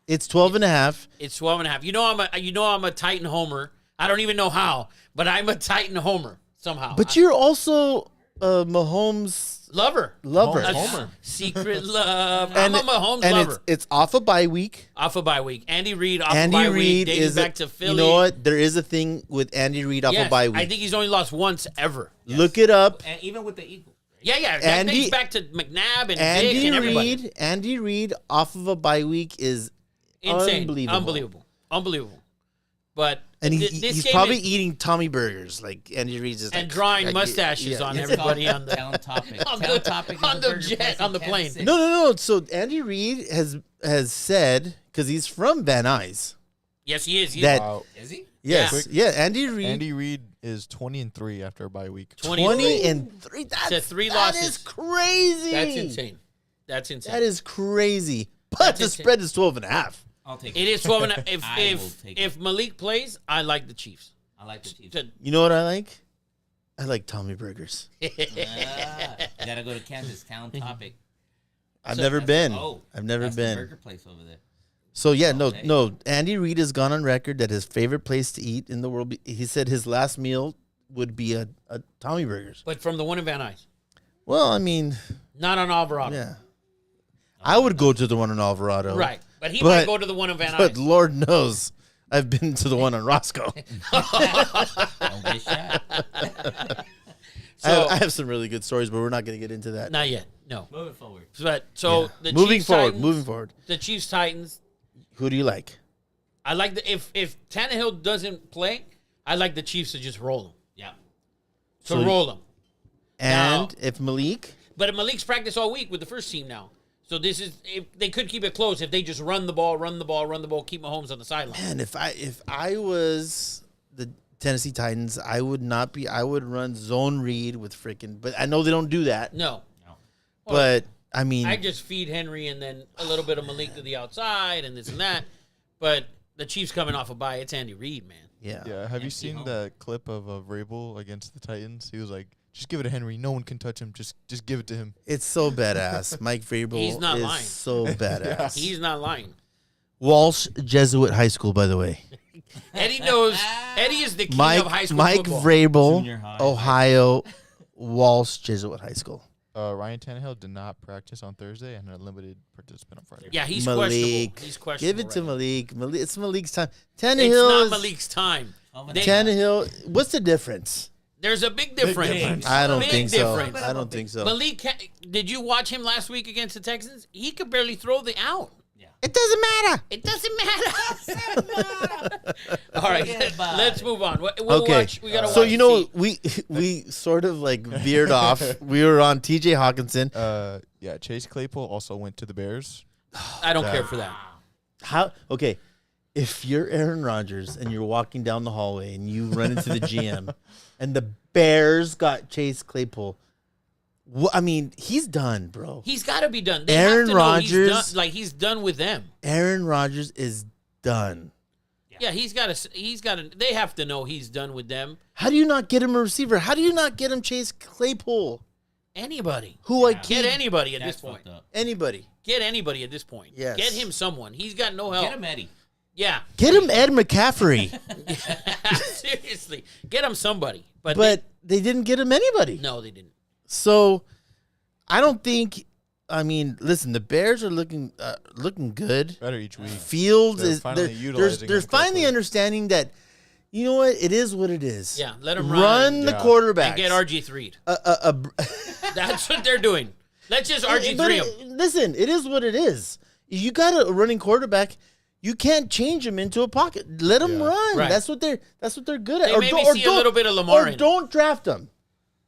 It's 12.5. It's 12.5. I'm a Titan homer. I don't even know how, but I'm a Titan homer somehow. But you're also a Mahomes lover. lover. A Homer. secret love. I'm a Mahomes and lover. it's off a bye week. Off a bye week. Andy Reid off a Andy bye Reid week, dating is back to Philly. You know what? There is a thing with Andy Reid off Yes, a bye week. I think he's only lost once ever. Look it up. And even with the Eagles. Yeah. That Andy- dates back to McNabb and Vic Andy and everybody. Reid off of a bye week is Insane. unbelievable. Unbelievable. But And this he's game probably is- eating Tommy burgers like Andy Reid's just and like, drawing like, mustaches yeah, on yeah. everybody on the Town topic. on Town the- topic is on a the burger jet, place in on the Kansas plane. City. No. So Andy Reid has said, because he's from Van Nuys, Yes, he is. He's that Wow. Is he? yes, yeah, Andy Reid Andy Reid is 20-3 after a bye week. 20-3. That's three that losses. is crazy. That's insane. That's insane. That is crazy. But That's the insane. spread is 12.5. I'll take It it. is 12.5. I will take If Malik plays, I like the Chiefs. I like the Chiefs. To- You know what I like? I like Tommy burgers. You gotta go to Kansas. Town topic. I've So never That's been. the- I've never that's the been. burger place over there. So yeah, day. no. Andy Reid has gone on record that his favorite place to eat in the world. He said his last meal would be a Tommy Burgers. but from the one in Van Nuys, Well, I mean, not on Alvarado. yeah, I would go to the one in Alvarado, Right. But he But- might go to the one in Van But Nuys. Lord knows, I've been to the one on Roscoe. Don't get shot. So, I have some really good stories, but we're not going to get into that. not yet. No. Moving forward. But so Yeah. the moving Chiefs, forward, Titans, moving forward. The Chiefs Titans. Who do you like? I like if Tannehill doesn't play, I like the Chiefs to just roll him. Yeah. To roll him. And Now- if Malik, But Malik's practiced all week with the first team now. So this is if they could keep it close if they just run the ball, keep Mahomes on the sideline. man, if I was the Tennessee Titans, I would not be. I would run zone read with freaking. But I know they don't do that. No. But I mean, I just feed Henry and then a little bit of Malik to the outside and this and that. But the Chiefs coming off a bye, it's Andy Reid, man. yeah. Yeah, have you Empty seen home. the clip of Vrabel against the Titans? He was like, "Just give it to Henry. No one can touch him. Just give it to him." It's so badass. Mike Vrabel He's not is lying. so badass. He's not lying. Walsh Jesuit High School, by the way. Eddie knows. Eddie is the king Mike of high school Mike football. Vrabel, Junior high. Ohio, Walsh Jesuit High School. Ryan Tannehill did not practice on Thursday and a limited participant on Friday. Yeah, he's questionable. Malik, He's questionable. give it to right now. Malik. Malik. It's Malik's time. It's Tannehill. not is- Malik's time. They- Tannehill. What's the difference? There's a big difference. difference. I don't Big think so. difference. I don't think so. Malik, did you watch him last week against the Texans? He could barely throw the out. It doesn't matter. It doesn't matter. All right, Goodbye. let's move on. We'll Okay. watch. We gotta So watch you know see. we sort of like veered off. We were on T.J. Hawkinson. Yeah, Chase Claypool also went to the Bears. I don't care for that. How? Okay, if you're Aaron Rodgers and you're walking down the hallway and you run into the GM, and the Bears got Chase Claypool, I mean, he's done, bro. He's got to be done. They Aaron have to know he's Rodgers- done, he's done with them. Aaron Rodgers is done. Yeah, he's got to. They have to know he's done with them. How do you not get him a receiver? How do you not get him Chase Claypool? Anybody. Who I Yeah. keep Get anybody at That's this point. fucked up. anybody. Get anybody at this point. Yes. Get him someone. He's got no help. Get him Eddie. Yeah. Get him Ed McCaffrey. Seriously. Get him somebody. But, But they didn't get him anybody. no, they didn't. So I don't think. I mean, listen, the Bears are looking good. Better each week. Fields They're is finally they're utilizing they're him finally correctly. understanding that. You know what? It is what it is. Yeah, let him Run the Yeah. quarterback. and get RG3'd. That's what they're doing. Let's just RG3 him. Listen, it is what it is. You got a running quarterback. You can't change him into a pocket. Let him Yeah. run. Right. That's what they're good at. They maybe see a little bit of Lamar Or in him. don't draft him.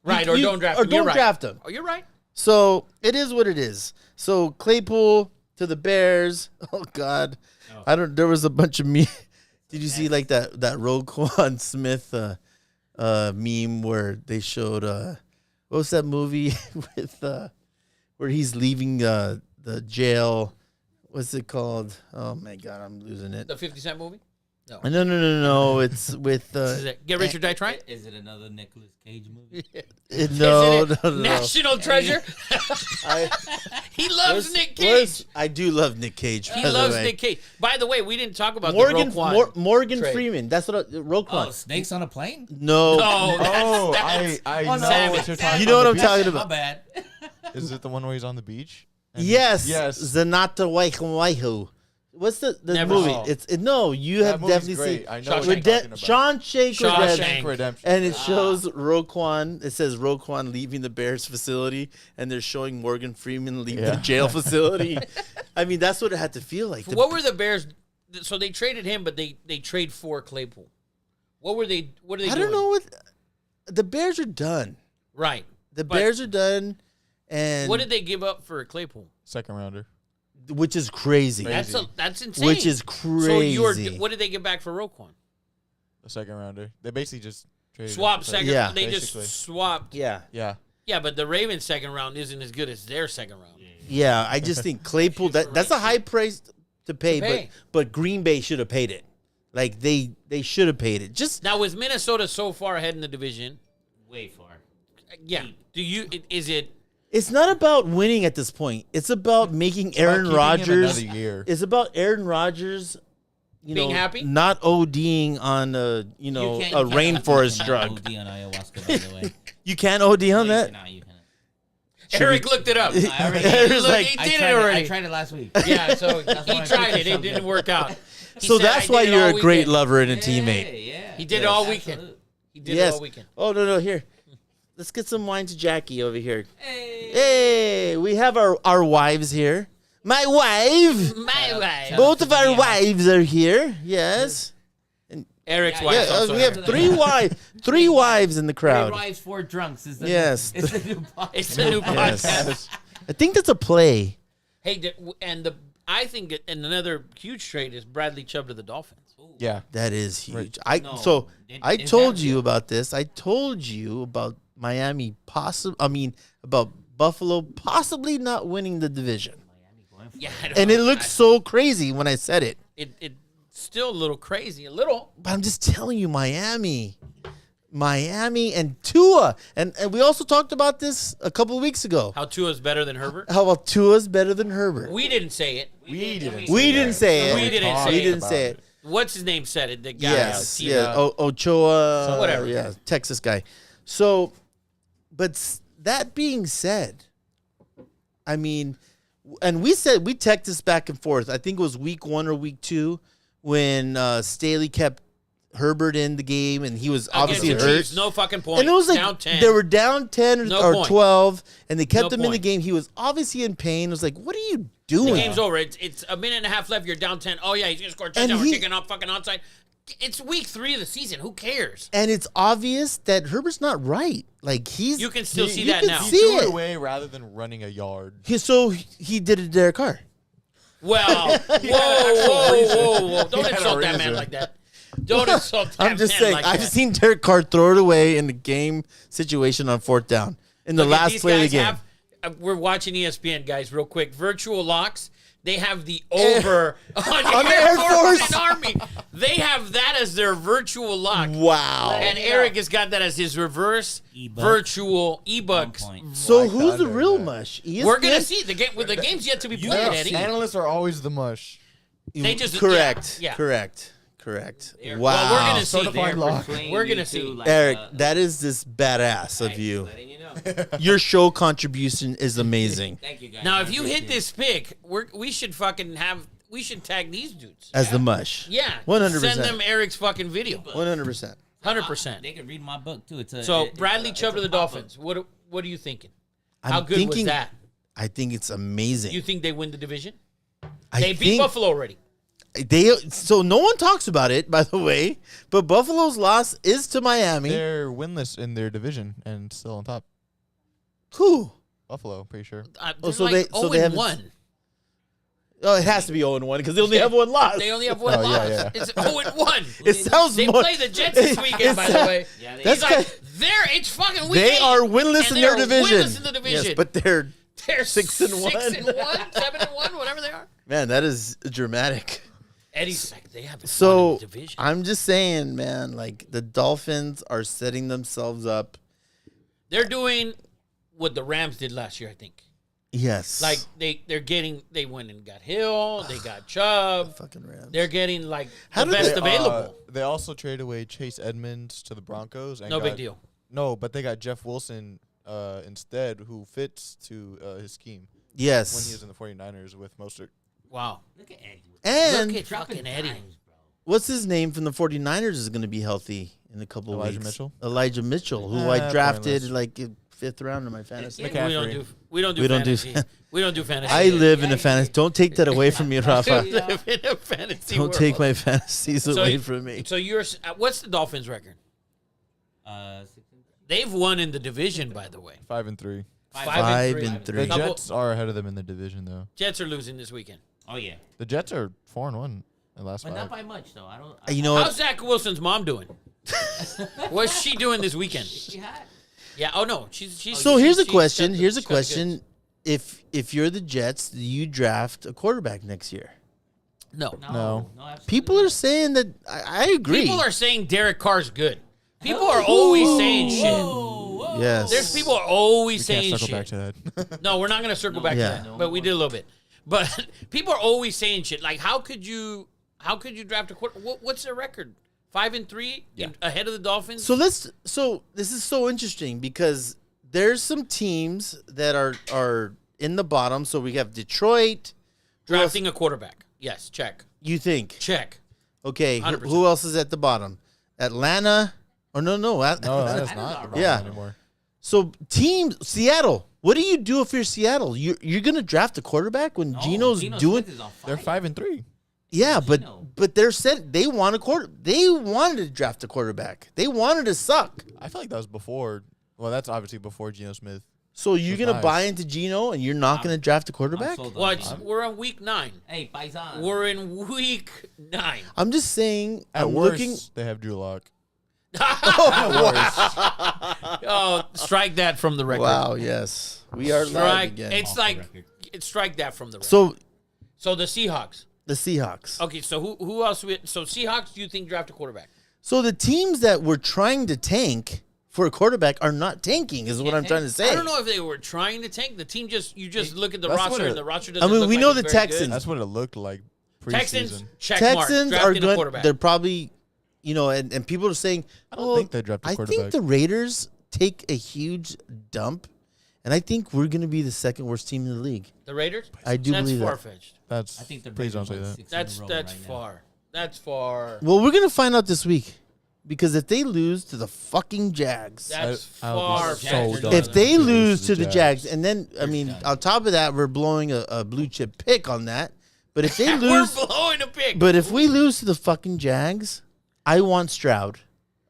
Right, You- or you- don't draft or him. You're don't right. draft him. Oh, you're right. So it is what it is. So Claypool to the Bears. Oh God, I don't. There was a bunch of me. Did you see like that Roquan Smith meme where they showed what was that movie with where he's leaving the jail? What's it called? Oh my God, I'm losing it. The 50 Cent movie? No. It's with Is it Get Rich or Die Trying? Is it another Nicolas Cage movie? no. National Treasure? He loves Nick Cage. I do love Nick Cage. He by the loves way. Nick Cage. By the way, we didn't talk about Morgan the Roquan. Morgan trade. Freeman. That's what Roquan. Oh, snakes on a plane? No. No, Oh, that's, I on know Savage. what you're talking You know what about. I'm talking My about? bad. Is it the one where he's on the beach? And Yes. Yes. Zanata Waihu. What's the Never movie? saw. No, you That have movie's definitely great. seen I know what you're talking about. Shawshank Shawshank. Redemption. Redemption. And it shows Roquan. It says Roquan leaving the Bears facility, and they're showing Morgan Freeman leaving the Yeah. jail facility. I mean, that's what it had to feel like. what were the Bears? So they traded him, but they trade for Claypool. What are they I doing? don't know what the Bears are done. Right. The But Bears are done, and What did they give up for Claypool? Second rounder. which is crazy. Crazy. That's insane. Which is crazy. So what did they get back for Roquan? The second rounder. They basically just traded. Swap him for second. Yeah. They Basically. just swapped. Yeah. Yeah. Yeah, but the Ravens' second round isn't as good as their second round. Yeah, I just think Claypool. That's a high price to pay, pay. but Green Bay should have paid it. Like they should have paid it. Just Now, was Minnesota so far ahead in the division? Way far. Yeah. Is it? it's not about winning at this point. It's about making Aaron keeping him Rodgers. another year. It's about Aaron Rodgers. Being happy? not ODing on a You rainforest drug. OD on ayahuasca, by the way. You can't OD on that. No, you can't. Eric looked it up. I already- Eric's Look, like, he I did tried it already. I tried it last week. Yeah, so That's he why I tried picked it. It something. didn't work out. He So said, that's "I why did it you're all a great weekend." lover and a teammate. Yeah. He did it all weekend. He did it all weekend. Oh no, here. Let's get some wine to Jackie over here. Hey. Hey, we have our wives here. My wife. My wife. Both of our wives are here. Yes. Eric's Yeah, wife. Yeah, also we have here. three wives in the Three crowd. wives, four drunks. Is the Yes. Is the new podcast. It's the new podcast. I think that's a play. Hey, I think and another huge trade is Bradley Chubb to the Dolphins. Yeah. That is huge. Right. No, I is told that you real? about this. I told you about Miami about Buffalo possibly not winning the division. Yeah, I And know. it looks so crazy when I said it. It's still a little crazy, a little. But I'm just telling you, Miami and Tua. And we also talked about this a couple of weeks ago. How Tua's better than Herbert? How about Tua's better than Herbert? We didn't say it. We didn't. We didn't say it. We didn't We say didn't about say it. What's his name said it? The guy. Yes. Team. Yeah. Ochoa. Whatever. Yeah. Texas guy. So, but that being said, I mean, and we texted this back and forth. I think it was week 1 or week 2 when Staley kept Herbert in the game and he was obviously Against the hurt. Chiefs, no fucking point. And it was like down 10. they were down 10 No or point. 12 and they kept No him in the point. game. He was obviously in pain. It was like, what are you The doing? game's over. It's a minute and a half left. You're down 10. Oh, yeah, he's going to score a And touchdown. We're he- kicking off fucking outside. It's week 3 of the season. Who cares? And it's obvious that Herbert's not right. Like he's You can still see you that can now. He See threw it it. away rather than running a yard. So he did it to Derek Carr. Well, whoa. Don't had a insult that man reason. like that. Don't insult that I'm just man saying. like I've that. seen Derek Carr throw it away in the game situation on 4th down in the Look, last these play of the guys game. we're watching ESPN, guys, real quick. Virtual locks. They have the over on the Air Force and Army. They have that as their virtual lock. Wow. And Eric has got that as his reverse virtual e-bucks. So Like who's the that, real yeah. mush? We're gonna see the game. With the game's yet to be played, Eddie. Analysts are always the mush. They just correct. yeah. Correct. They're- Wow. Well, we're gonna see. Certified lock. We're gonna see. Eric, that is just badass of you. Letting you know. Your show contribution is amazing. Thank you guys. Now, I if you hit appreciate this pick, we should fucking have. We should tag these dudes. As the mush. Yeah, 100%. Send them Eric's fucking video. 100%. 100%. They can read my book too. So Bradley Chubb to the Dolphins. What are you thinking? How I'm good thinking, was that? I think it's amazing. You think they win the division? I They beat think Buffalo already. So no one talks about it, by the way, but Buffalo's loss is to Miami. They're winless in their division and still on top. Who? Buffalo, pretty sure. They're so like they- 0 so they and haven't- 1. Oh, it has to be 0-1 because they only have one loss. They only have one Oh, yeah, loss. yeah. It's 0 and 1. It sounds They more. play the Jets this weekend, by the way. Yeah, they- That's He's like, kind- it's fucking week They 8, are winless and in their they're division. winless in the division. Yes, but they're they're 6-1. 6-1, 7-1, whatever they are. man, that is dramatic. Eddie's like, they haven't won So in the division. I'm just saying, man, like the Dolphins are setting themselves up. They're doing what the Rams did last year, I think. Yes, Like they went and got Hill, they got Chubb. fucking Rams. They're getting like How the did best they- available. They also traded away Chase Edmonds to the Broncos. And No big got- deal. No, but they got Jeff Wilson instead, who fits to his scheme Yes, when he was in the 49ers with Mostert. Wow. Look at Eddie. and Look at Dropping fucking Eddie. dimes, bro. what's his name from the 49ers is going to be healthy in a couple of Elijah weeks. Mitchell? Elijah Mitchell, who I Ah, drafted pointless. like in 5th round in my fantasy. Yeah. We don't do We don't do fantasy. fan- We don't do fantasy. I live in Yeah, a fantasy. Don't take that away from me, I Rafa. live in a fantasy Don't world. take my fantasies So away you- from me. So you're what's the Dolphins' record? 6 They've won in the division, by the way. 5-3. 5-3. The Couple- Jets are ahead of them in the division, though. Jets are losing this weekend. Oh yeah, The Jets are 4-1 in the last but not 5. by much though. I don't. You know How's what? Zach Wilson's mom doing? What's she doing this weekend? She hot. Yeah. Oh no, she's. So here's a she's question. got the- Here's a she's got the goods. question. If you're the Jets, do you draft a quarterback next year? No. No. absolutely People are not. saying that. I agree. People are saying Derek Carr's good. People are always saying shit. Whoa. Yes. There's people are always We saying can't circle back shit. to that. No, we're not gonna circle back Yeah. to that. But we did a little bit. But people are always saying shit. Like, how could you draft a quarter? What's their record? 5-3, ahead of the Dolphins. So this is so interesting because there's some teams that are in the bottom. So we have Detroit. Drafting a quarterback. Yes, check. You think? Check. Okay. 100%. Who else is at the bottom? Atlanta. Or no. No, that is That's not not wrong Yeah. anymore. So teams, Seattle. What do you do if you're Seattle? You're gonna draft a quarterback when No, Gino's Geno doing. Smith is on They're fire. 5-3. Yeah, Geno. but they're said they want a They wanted to draft a quarterback. They wanted to suck. I feel like that was before. Well, that's obviously before Geno Smith. So you're That's gonna nice. buy into Gino and you're not gonna draft a I'm quarterback? sold on Well, that. we're on week 9. Hey, Paisan. We're in week 9. I'm just saying. At I'm worst, looking. they have Drew Lock. Oh, strike that from the record. Wow. Yes, we are live Strike. again. It's Off the like record. strike that from the record. So the Seahawks. the Seahawks. Okay, so who else? So Seahawks, do you think draft a quarterback? So the teams that were trying to tank for a quarterback are not tanking. Is what I'm trying to say. I don't know if they were trying to tank. The team you just look at the That's roster what it- and the roster doesn't I mean, look we like know it's the very good. Texans. That's what it looked like preseason. Texans, check mark. Texans are Drafting a good. quarterback. They're probably, and people are saying, I don't think they draft a I quarterback. think the Raiders take a huge dump, and I think we're going to be the second worst team in the league. The Raiders? I do That's believe that. far-fetched. That's. I think the Please don't Raiders say won that. 6 in a That's row that's right now. far. That's far. Well, we're going to find out this week because if they lose to the fucking Jags, That's I'll be far. so fetched. done. if they They lose to the Jags, and then, I mean, done. on top of that, we're blowing a blue chip pick on that. But if they We're lose, blowing a pick. but if we lose to the fucking Jags, I want Stroud.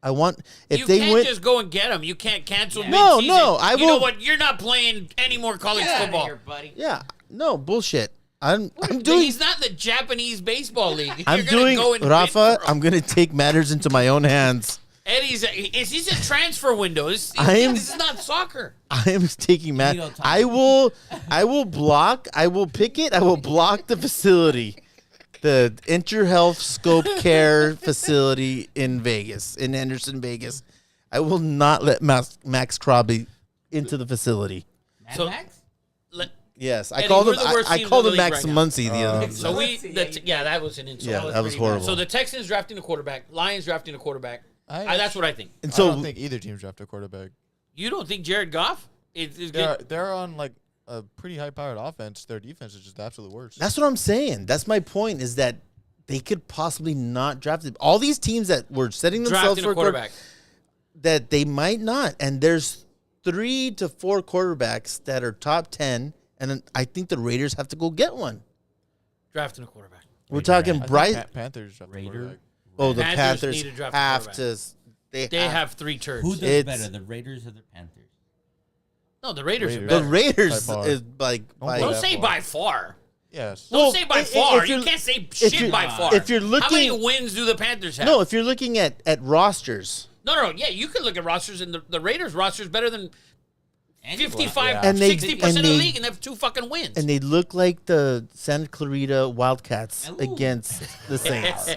I want, if you they can't win. just go and get them. You can't cancel Yeah. No, mid-season. no, I You know will- what? You're not playing any more college Get outta football. here, buddy. Yeah, no, bullshit. I'm But doing. He's not in the Japanese baseball league. I'm You're gonna doing, go and bid Rafa. for him. I'm gonna take matters into my own hands. Eddie's it's a transfer window. This is not soccer. I am taking Matt. You don't talk. I will block. I will pick it. I will block the facility, the InterHealth Scope Care facility in Vegas, in Henderson, Vegas. I will not let Max Crosby into the facility. So- Max? Yes, I Eddie, called we're him. the worst I team in called the him league Max right now. Muncy the other. So night. that was an insult. Yeah, that was horrible. So the Texans drafting a quarterback, Lions drafting a quarterback. That's what I think. And I so don't think either team's draft a quarterback. You don't think Jared Goff is good? They're on like a pretty high-powered offense. Their defense is just the absolute worst. that's what I'm saying. That's my point. Is that they could possibly not draft him. All these teams that were setting themselves Drafting for a quarterback. that they might not. And there's 3 to 4 quarterbacks that are top 10, and then I think the Raiders have to go get one. Drafting a quarterback. We're talking I think Bryce. Panthers draft a Raider? quarterback. Oh, the Panthers Panthers need to draft a have quarterback. to. They have 3 turds. Who does It's- better, the Raiders or the Panthers? No, the Raiders are Raiders. The better. Raiders By far. is like. Don't Don't that say far. by far. Yes. Don't Well, say by if far. You you're- can't say if shit you're- by far. if you're how looking- many wins do the Panthers have? No, if you're looking at rosters, no. Yeah, you can look at rosters, and the Raiders roster is better than Anyone. 55, Yeah. And they- 60% of the and they- league, and they have 2 fucking wins. and they look like the Santa Clarita Wildcats Ooh. against the Saints.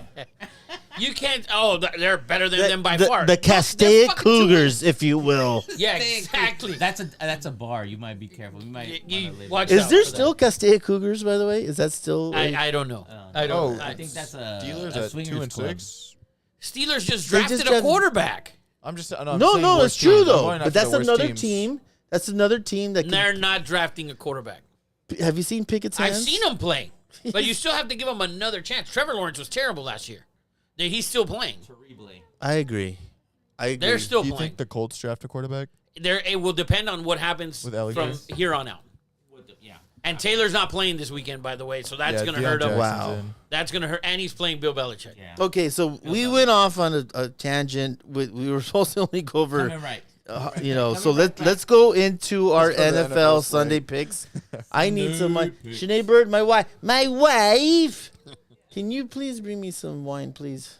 You can't. Oh, they're better than them by far. The No, they're Castaic fucking Cougars, if you will. Yeah, exactly. That's a bar. You might be careful. You might You wanna live watch there. Is out there for still Castaic Cougars, by the way? Is that still? I don't know. I Oh, don't. I think that's a Steelers a at swingers 2 and club. 6. Steelers just They drafted just a drafted- quarterback. I'm just I'm no, saying no, worst it's true teams. I'm though. going But after that's the worst another teams. team. That's another team that. They're not drafting a quarterback. Have you seen Pickett's hands? I've seen him play, but you still have to give him another chance. Trevor Lawrence was terrible last year. He's still playing. Terrible. I agree. They're still Do you playing. think the Colts draft a quarterback? It will depend on what happens With Ellie from Grace? here on out. Yeah. And Taylor's not playing this weekend, by the way, so that's Yeah, going to Deion hurt him. Jackson's Wow. in. That's going to hurt, and he's playing Bill Belichick. Yeah. Okay, so we went off on a tangent. We were supposed to only go over. Coming right. So let's go into our Let's go to the NFL NFL Sunday slate. picks. I need some money. picks. Sinead Bird, my wife. My wife. Can you please bring me some wine, please?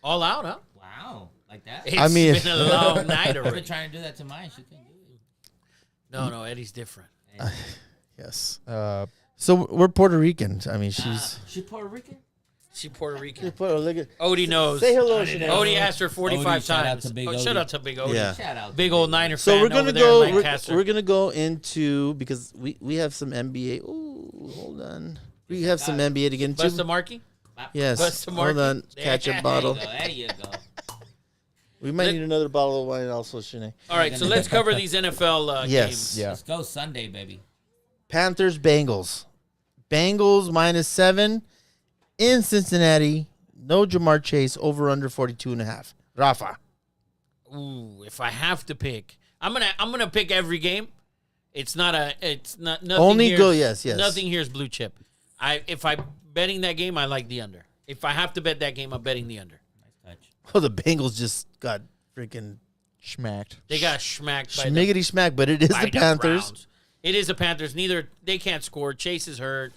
All out, huh? Wow. Like that? It's I mean- been a long night I've been already. trying to do that to mine. She couldn't do it. No, Eddie's different. Yes. Uh, So we're Puerto Rican. I mean, she's. She Puerto Rican? She Puerto Rican. Look at. Odie knows. Say hello, Odie Sinead. Odie asked her 45 Odie, shout out times. to Big Shout Odie. out to Big Odie. Yeah. Shout out. Big to old Big Niner So fan we're gonna over there in go. Lancaster. We're gonna go into because we have some NBA. Ooh, hold on. We have some NBA to get into. Busta Markey? Yes. Busta Hold Markey. on. Catch a There bottle. There you go. We might need another bottle of wine also, Sinead. All right, so let's cover these NFL Yes. games. yeah. Let's go Sunday, baby. Panthers, Bengals. Bengals -7 in Cincinnati. No Jamar Chase. Over under 42.5. Rafa. Ooh, if I have to pick, I'm gonna pick every game. It's not nothing. Only here- go- yes. Nothing here is blue chip. If I'm betting that game, I like the under. If I have to bet that game, I'm betting the under. Nice touch. Oh, the Bengals just got freaking Schmacked. They got smacked by schmiggity smack, but it is by the Panthers. Browns. It is the Panthers. They can't score. Chase is hurt.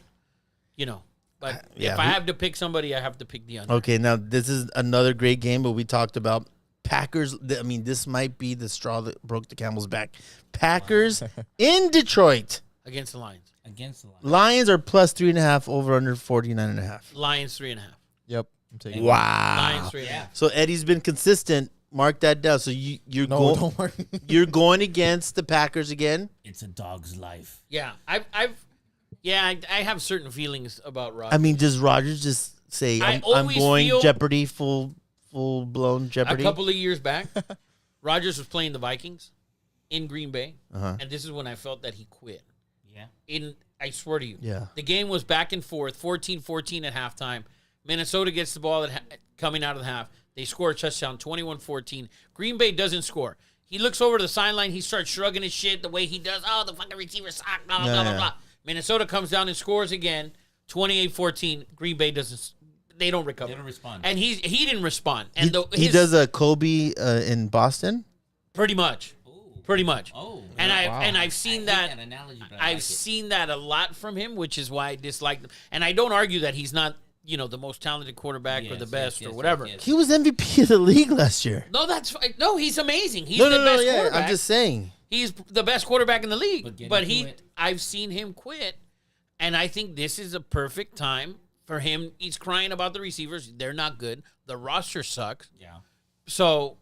But Yeah, if I have to pick somebody, I have to pick the under. Okay, now this is another great game, but we talked about Packers. I mean, this might be the straw that broke the camel's back. Packers in Detroit. Against the Lions. Against the line. Lions are +3.5 over under 49.5. Lions 3.5. Yep. I'm taking. Wow. Lions 3.5. Yeah. So Eddie's been consistent. Mark that down. So you're No, going. don't worry. You're going against the Packers again. It's a dog's life. Yeah, I have certain feelings about Rodgers. I mean, does Rodgers just say, I "I'm always going feel- Jeopardy, full blown a Jeopardy"? couple of years back, Rodgers was playing the Vikings in Green Bay, Uh-huh. and this is when I felt that he quit. Yeah. I swear to you, Yeah. the game was back and forth, 14-14 at halftime. Minnesota gets the ball coming out of the half. They score a touchdown, 21-14. Green Bay doesn't score. He looks over to the sideline. He starts shrugging his shit the way he does. Oh, the fucking receiver suck, blah, blah, Yeah, blah, blah, yeah. blah. Minnesota comes down and scores again, 28-14. Green Bay doesn't. They don't recover. They don't respond. And he didn't respond. And He does a Kobe in Boston. pretty much. Ooh. Pretty much. Oh. And Wow. I've seen I hate that. analogy, but I I've like it. seen that a lot from him, which is why I dislike him. And I don't argue that he's not the most talented quarterback or Yes, the best yes, or yes, whatever. yes. He was MVP of the league last year. No, that's fine. No, he's amazing. He's No, the best yeah. quarterback. I'm just saying. He's the best quarterback in the But league. get But into it. I've seen him quit, and I think this is a perfect time for him. He's crying about the receivers. They're not good. The roster sucks. Yeah. So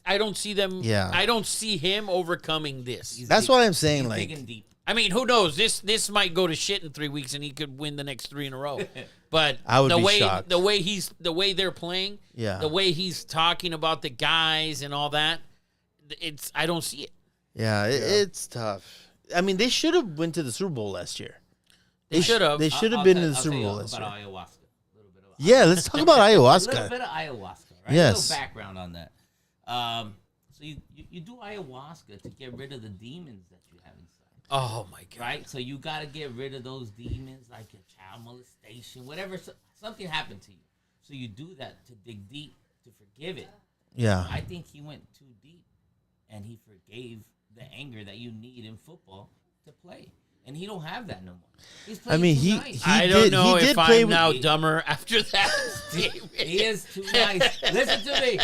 I don't see them. Yeah. I don't see him overcoming this. That's what I'm saying. He's Like, digging deep. I mean, who knows? This might go to shit in 3 weeks, and he could win the next 3 in a row. But I would the be way shocked. the way they're playing, Yeah. the way he's talking about the guys and all that, I don't see it. yeah, it's tough. I mean, they should have went to the Super Bowl last year. They should have. They should have I'll been tell- in the I'll Super tell you Bowl last about year. ayahuasca. A little bit of Yeah, let's talk about a little ayahuasca. bit of ayahuasca, right? Yes. A little background on that. So you do ayahuasca to get rid of the demons that you have inside, Oh my god! right? So you got to get rid of those demons, like a child molestation, whatever. Something happened to you, so you do that to dig deep to forgive it. Yeah. I think he went too deep, and he forgave the anger that you need in football to play, and he don't have that no more. He's I playing mean, too he- nice. I don't did- know he if did play I'm with- now dumber after that. He is too nice. Listen to me.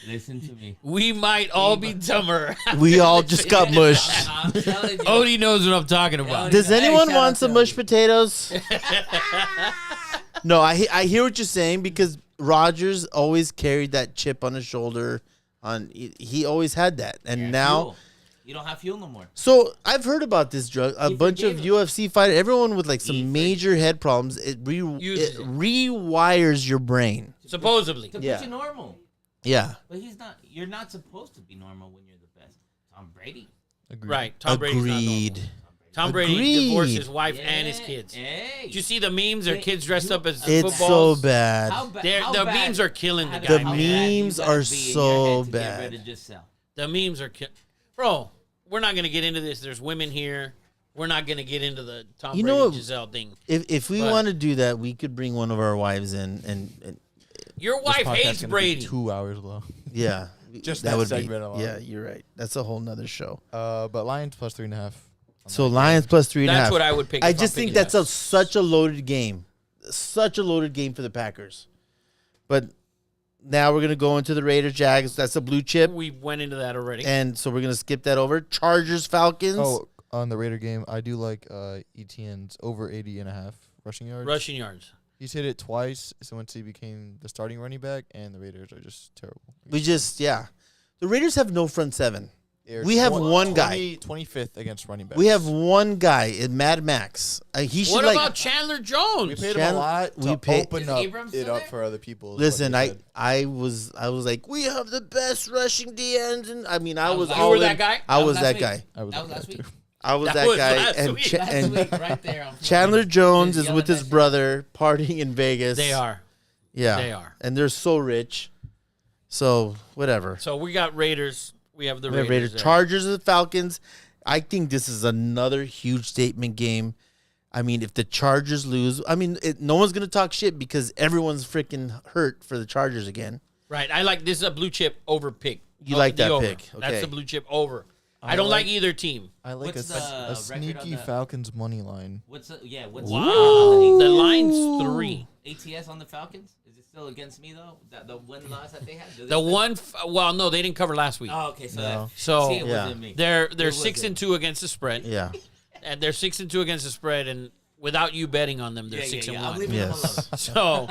Listen to me. We might all be dumber. We all just got mushed. I'm telling you. Odie knows what I'm talking about. Odie- Does Hey, anyone shout want out some to mushed Odie. potatoes? No, I hear what you're saying because Rodgers always carried that chip on his shoulder. He always had that, and Yeah, now. fuel. You don't have fuel no more. So I've heard about this drug. A He bunch of forgave him. UFC fighters, everyone with like He some major head problems. It Uses it. rewires your brain. Supposedly. To Yeah. put you normal. Yeah, But he's not. You're not supposed to be normal when you're the best. Tom Brady. Agreed. Right. Tom Brady's not normal. agreed. Tom Brady Agreed. divorced his wife Yeah, and his kids. Hey. Did you see the memes? Their kids dressed up as It's so footballs. bad. How ba- They're- how the bad- memes are killing the how guy. The bad you memes gotta are be in so your head to bad. Get rid of Giselle. The memes are bro. We're not gonna get into this. There's women here. We're not gonna get into the Tom You Brady know what? Giselle thing. If we But- want to do that, we could bring one of our wives in, and Your This wife podcast's hates gonna be Brady. 2 hours long. yeah, Just that would be. segment alone. Yeah, you're right. That's a whole nother show. But Lions plus 3.5. So Lions plus 3.5. That's what I would pick. I if I'm just think picking that's that. such a loaded game, such a loaded game for the Packers. But now we're gonna go into the Raiders Jags. That's a blue chip, We went into that already. and so we're gonna skip that over. Chargers Falcons. Oh, on the Raider game, I do like ETN's over 80.5 rushing yards. Rushing yards. He's hit it twice since he became the starting running back, and the Raiders are just terrible. The Raiders have no front seven. They're We have one guy. 25th against running backs. We have one guy, Mad Max. He should What like. about Chandler We Jones? paid him Chan- a lot we to pay- open Is up Abrams it still up there? for other people. is what Listen, he said. I was like, we have the best rushing DNs, and I mean, I That was was- You all were in. that guy? I That was was that last guy. week. I was That was that last too. week. I was That that was guy, last and week. Cha- Last and week, right there. on Chandler Florida. Jones Just is with yelling his that brother partying in Vegas. They are. Yeah, They are. and they're so rich. So whatever. So we got Raiders. We have the We have Raiders. Raiders, there. Chargers, and Falcons. I think this is another huge statement game. I mean, if the Chargers lose, I mean, no one's gonna talk shit because everyone's freaking hurt for the Chargers again. Right. I like this is a blue chip over pick. You Oh, like the that over. pick. That's Okay. the blue chip over. I don't like either team. I like What's the a record sneaky on the- Falcons money line. What's what's Wow. The line's 3. ATS on the Falcons? Is it still against me though? The one loss that they had. Do they The still- one. Well, no, they didn't cover last week. Oh, okay. So No. that, So, see, it yeah. wasn't me. They're It 6-2 against the spread. Yeah. And they're 6-2 against the spread, and without you betting on them, they're Yeah, 6-1. I'm leaving them Yes. So,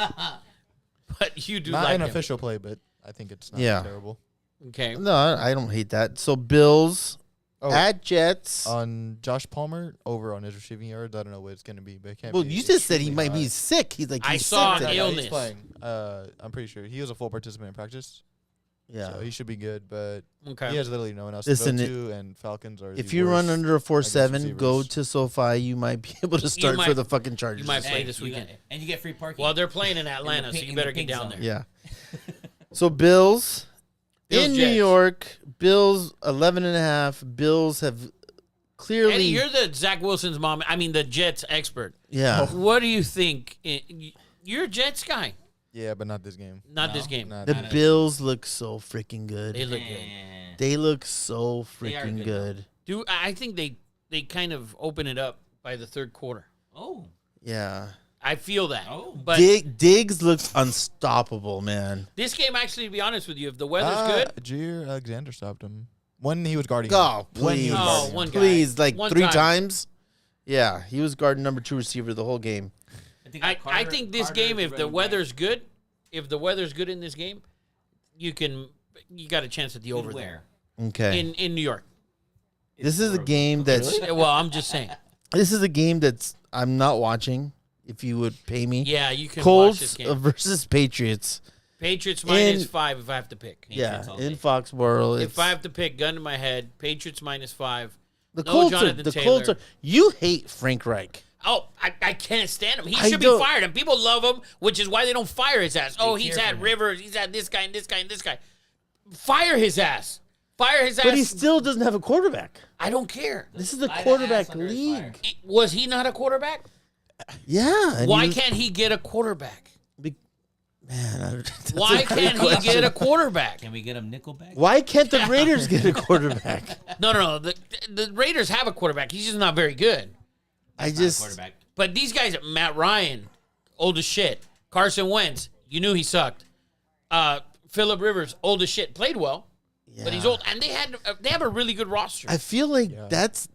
but you do Not like an them. official play, but I think it's not Yeah. terrible. Okay. No, I don't hate that. So Bills Oh, at Jets. on Josh Palmer over on his receiving yards. I don't know what it's going to be, but it can't Well, be you just said he extremely might be high. sick. He's like I he's saw sick an today. Yeah, illness. he's playing. I'm pretty sure he was a full participant in practice. Yeah. So he should be good, but Okay. he has literally no one else Listen, to go to, and Falcons are If the you run worst under a 4.7, against go receivers. to SoFi. You might be able to start might- for the fucking Chargers. you might play Hey, this you weekend. got- and you get free parking. Well, they're playing in Atlanta, pink- so you in the better get pink down zone. there. Yeah. So Bills Bills, in New Jets. York. Bills 11.5. Bills have clearly. Eddie, you're the Zach Wilson's mom. I mean, the Jets expert. yeah. What do you think? You're a Jets guy. Yeah, but not this game. Not No. this game. Not The this know. Bills look so freaking good. They look good. Eh. They look so They are freaking good, though. good. I think they kind of open it up by the third quarter. Oh, Yeah. I feel that. Oh. But Diggs looks unstoppable, man. this game, actually, to be honest with you, if the weather's good, Jair Alexander stopped him when he was guarding. Oh, him. When he please. was Oh, guarding one him. guy. Please, like One 3 time. times. Yeah, he was guarding number 2 receiver the whole game. I think this game, if the weather's good, in this game, you got a chance at the over there Okay. in New York. This is a game that's Well, I'm just saying. this is a game that's I'm not watching. If you would pay me, Yeah, you can watch this Colts game. versus Patriots. Patriots in- -5 if I have to pick. Yeah, all in day. Foxborough. If I have to pick, gun to my head, Patriots -5. the no Colts, Jonathan the Taylor. Colts are. You hate Frank Reich. Oh, I can't stand him. He I should be don't- fired, and people love him, which is why they don't fire his ass. Oh, he's care had for him. Rivers, he's had this guy and this guy and this guy. Fire his ass. Fire his ass. But he still doesn't have a quarterback. I don't care. This is the Light ass quarterback under his league. fire. Was he not a quarterback? Yeah. and Why he was- can't he get a quarterback? Man, that's Why a great can't he question. get a quarterback? Can we get him Nickelback? Why can't the Raiders get a quarterback? No. The Raiders have a quarterback. He's just not very good. I Not a just quarterback. But these guys, Matt Ryan, old as shit. Carson Wentz, you knew he sucked. Phillip Rivers, old as shit, played well, but he's Yeah. old. And they have a really good roster. I feel like that's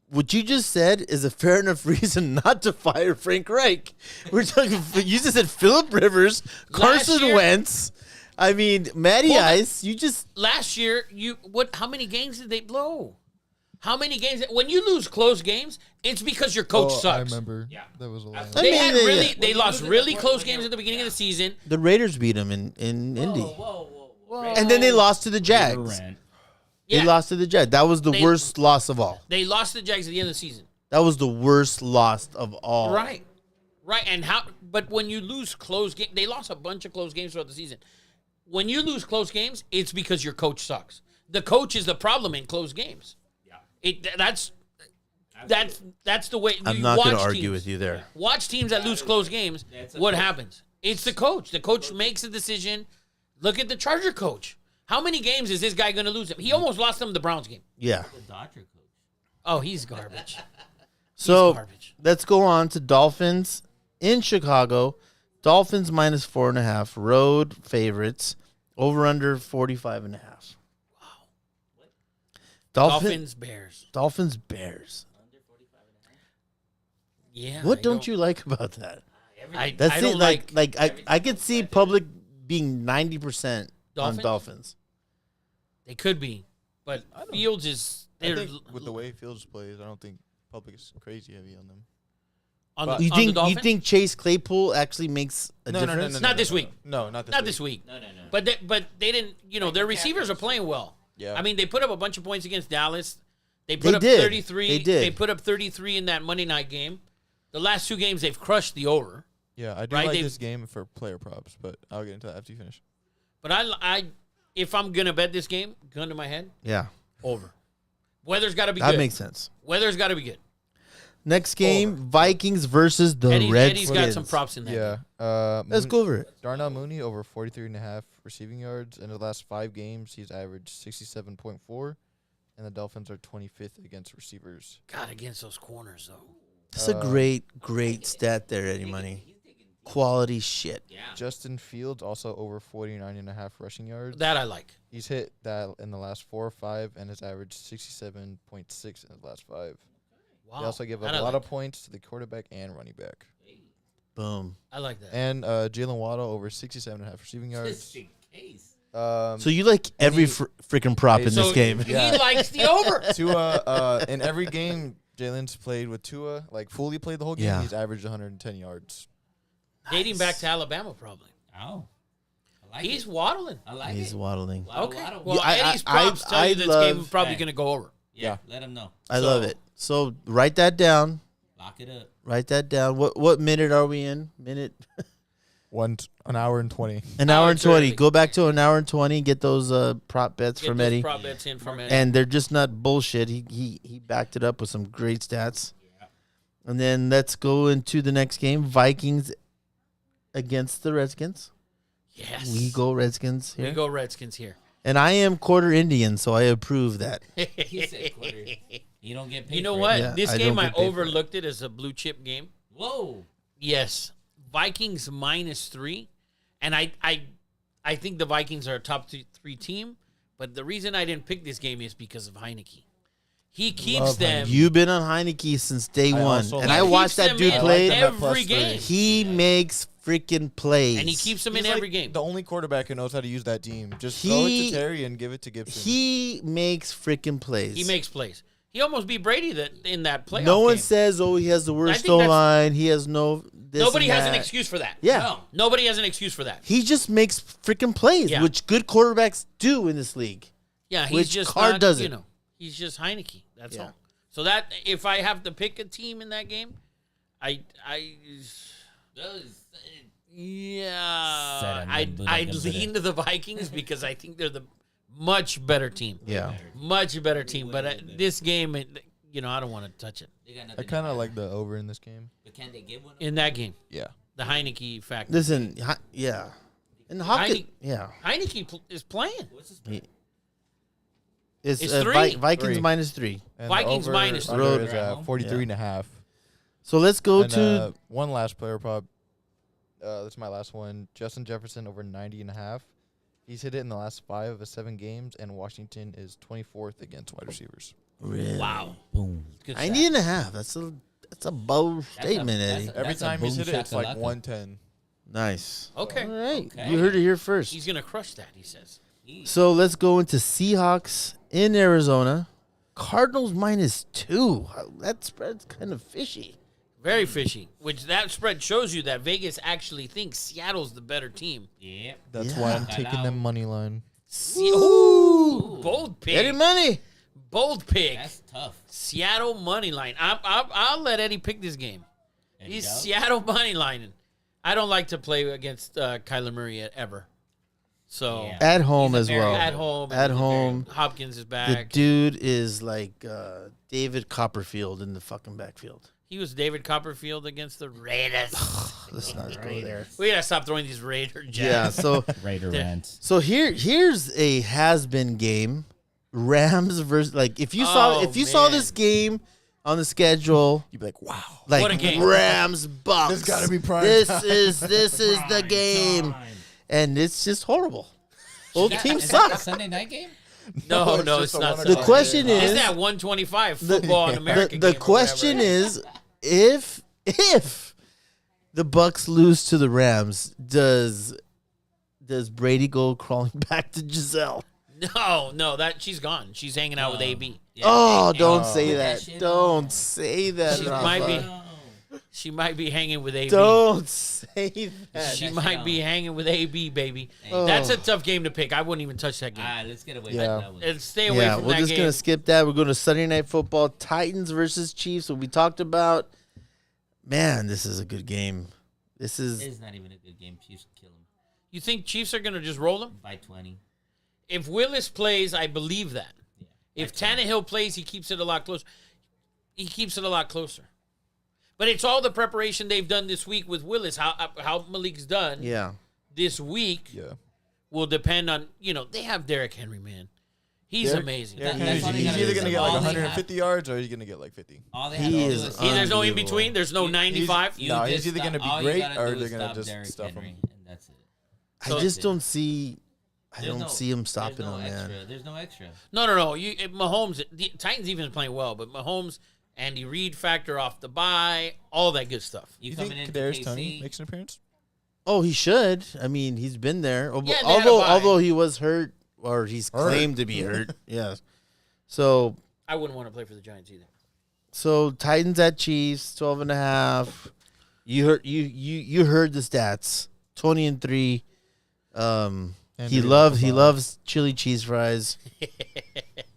what you just said is a fair enough reason not to fire Frank Reich. We're talking. You just said Phillip Rivers, Carson year- Wentz. I mean, Matty Hold on. Ice. You just Last year, how many games did they blow? How many games? When you lose close games, it's because your coach Oh, I sucks. remember. Yeah. That was a lot. I They mean, had they- really, they When you lost lose in really the close fourth- games at the beginning of the season. the Raiders beat him in Indy, Whoa. and then they lost to the Jags. Rant. They Yeah, lost to the Jags. That was the They- worst loss of all. they lost to the Jags at the end of the season. That was the worst loss of all. Right. And how? But when you lose close games, they lost a bunch of close games throughout the season. When you lose close games, it's because your coach sucks. The coach is the problem in close games. Yeah. That's the way. I'm you not going to watch argue teams. with you there. Watch teams that lose close games. That's a What coach. happens? It's the coach. The coach makes a decision. Look at the Charger coach. How many games is this guy going to lose him? He almost lost them the Browns game. Yeah. The Dodger coach. Oh, he's garbage. So garbage. let's go on to Dolphins in Chicago. Dolphins minus 4.5. Road favorites. Over under 45.5. Wow. Dolphins, Bears. Dolphins Bears. Yeah. What I don't you like about that? I That's don't it. Like I could see public being 90% on Dolphins? Dolphins. They could be, but Fields is I they're think with the way Fields plays, I don't think public is crazy heavy on them. on the, You on the think you Dolphins. think Chase Claypool actually makes a difference? Not this week. No, not this Not week. this week. No. But they didn't. You know, their receivers are playing well. Yeah. I mean, they put up a bunch of points against Dallas. They put They up did. 33. They did. They put up 33 in that Monday night game. The last 2 games they've crushed the over. Yeah, I do Right, like they've- this game for player props, but I'll get into that after you finish. But I if I'm gonna bet this game, gun to my head, Yeah, over. Weather's got to be that good. makes sense. Weather's got to be good. Next game, Vikings versus the Eddie's Redskins. got some props in there. Yeah. Let's go over it. Darnell Mooney over 43.5 receiving yards. In the last 5 games, he's averaged 67.4, and the Dolphins are 25th against receivers. God, against those corners though. That's a great stat there, Eddie Money. Quality shit. Yeah. Justin Fields also over 49.5 rushing yards. That I like. He's hit that in the last 4 or 5 and has averaged 67.6 in the last 5. Wow. They also give up That a I lot like. of points to the quarterback and running back. Boom. I like that. And Jalen Waddle over 67.5 receiving yards. Just in case. So you like every freaking prop in So this game. He Yeah. likes the over. Tua, in every game Jalen's played with Tua, like fully played the whole game, Yeah. he's averaged 110 yards. Dating back to Alabama, probably. Oh. I like He's it. waddling. I like He's it. waddling. Waddle, Okay. waddle. Well, I- Eddie's I- props tell I you this love- game is probably Hey. going to go over. Yeah. Let him know. I love it. So write that down. Lock it up. Write that down. What minute are we in? Minute An hour and 20. an hour and it's 20. early. Go back to an hour and 20. Get those prop bets Get from those Eddie. prop bets in from Eddie. And they're just not bullshit. He backed it up with some great stats. And then let's go into the next game. Vikings against the Redskins. yes. We go Redskins here. We go Redskins here. And I am quarter Indian, so I approve that. He said quarter. You don't get paid You know for what? it. Yeah, this I game don't I get paid for it. overlooked it as a blue chip game. Whoa. Yes. Vikings -3. And I think the Vikings are a top 3 team. But the reason I didn't pick this game is because of Heineke. He keeps Love them. You've been on Heineke since day I one, also and like- I He watched keeps that them dude in play. them at every +3. game. He makes freaking plays, And he keeps them in He's every like game. the only quarterback who knows how to use that team. Just throw it He- to Terry and give it to Gibson. He makes freaking plays. He makes plays. He almost beat Brady in that playoff No one game. says, "Oh, he has the I worst think that's- O-line. He has no." This Nobody and has an that." excuse for that. Yeah. No. Nobody has an excuse for that. He just makes freaking plays, Yeah. which good quarterbacks do in this league. Yeah, he's Which just card not, does you it? know, he's just Heineke. That's Yeah. all. So that if I have to pick a team in that game, yeah, I'd lean to the Vikings because I think they're the much better team. Yeah. Much better team. But this game, I don't want to touch it. They got I nothing kind to of add. like the over in this game. But can they give one? In that game, Yeah. the Heineke factor. Listen, yeah, and Hopkins, Heineke- yeah, is playing. What's the spread? it's, It's 3. Vikings Three. -3. And Vikings the minus over Road. is at 43.5. So let's go And, to one last player prop. That's my last one. Justin Jefferson over 90.5. He's hit it in the last 5 of his 7 games, and Washington is 24th against wide receivers. really. Wow. Boom. Good 90.5. That's a bold That's statement, a- Eddie. that's Every a time he's boom hit it, it's like shakalaka. 110. Nice. Okay. All right. Okay. You heard it here first. He's gonna crush that. He says. So let's go into Seahawks in Arizona. Cardinals -2. That spread's kind of fishy. Very fishy. Which that spread shows you that Vegas actually thinks Seattle's the better team. Yep. That's Yeah. why I'm Got taking out. them money line. Ooh, bold pick. Eddie money. Bold pick. That's tough. Seattle money line. I'll let Eddie pick this game. There you He's go. Seattle money lining. I don't like to play against Kyler Murray ever. So Yeah. At home He's a as very- well. at home, At home. Hopkins is The back. dude is like David Copperfield in the fucking backfield. He was David Copperfield against the Raiders. Let's not go there. We gotta stop throwing these Raider jabs. Yeah, so Raider rants. here's a has-been game. Rams versus if you saw man. this game on the schedule, You'd be like, wow. like What a game. Rams Bucks. This gotta be prime This time. is the game, and it's just horrible. Both teams Is that the suck. Sunday night game? No, it's no, just it's a not. 1 The o'clock question game. is- It's that 125 football in America. The game or question whatever. is if the Bucks lose to the Rams, does Brady go crawling back to Giselle? No, that she's gone. She's hanging out with AB. Yeah, Oh, hey, don't hey, say put that. shit Don't on. say that. She Rafa. might be. No. She might be hanging with AB. Don't say that. She That might shit be on. hanging with AB, baby. Oh. That's a tough game to pick. I wouldn't even touch that game. All right, let's get away Yeah. from that one. And stay away Yeah, from we're that just game. gonna skip that. We're going to Sunday Night Football. Titans versus Chiefs. What we talked about. Man, this is a good game. This is It's not even a good game. Chiefs kill him You think Chiefs are going to just roll him? by 20. If Willis plays, I believe that. Yeah. If Tannehill plays, he keeps it a lot closer. He keeps it a lot closer. But it's all the preparation they've done this week with Willis. How Malik's done yeah. this week Yeah. will depend on, they have Derrick Henry, man. He's Derrick- amazing. Derrick That- Henry's that's all they he's gotta either do. going to get like All they 150 yards or he's going to get like 50. All they He have to is do is There's no in unbelievable. between. There's no 95. No, he's just either gonna be all you great gotta or do they're is gonna stop just Derrick stuff him. Henry, and that's it. So- I just don't see. I There's don't no- see him there's stopping no him, man. extra. There's no extra. No. Mahomes, the Titans even is playing well, but Mahomes, Andy Reid factor off the bye, all that good stuff. You You coming think into Kadarius Toney KC? makes an appearance? Oh, he should. I mean, he's been there. Yeah, they had a bye. Although he was hurt, or he's Hurt. claimed to be hurt. Yeah. So I wouldn't want to play for the Giants either. Titans at Chiefs, 12.5. You heard the stats. 20-3. He Henry loves chili cheese fries.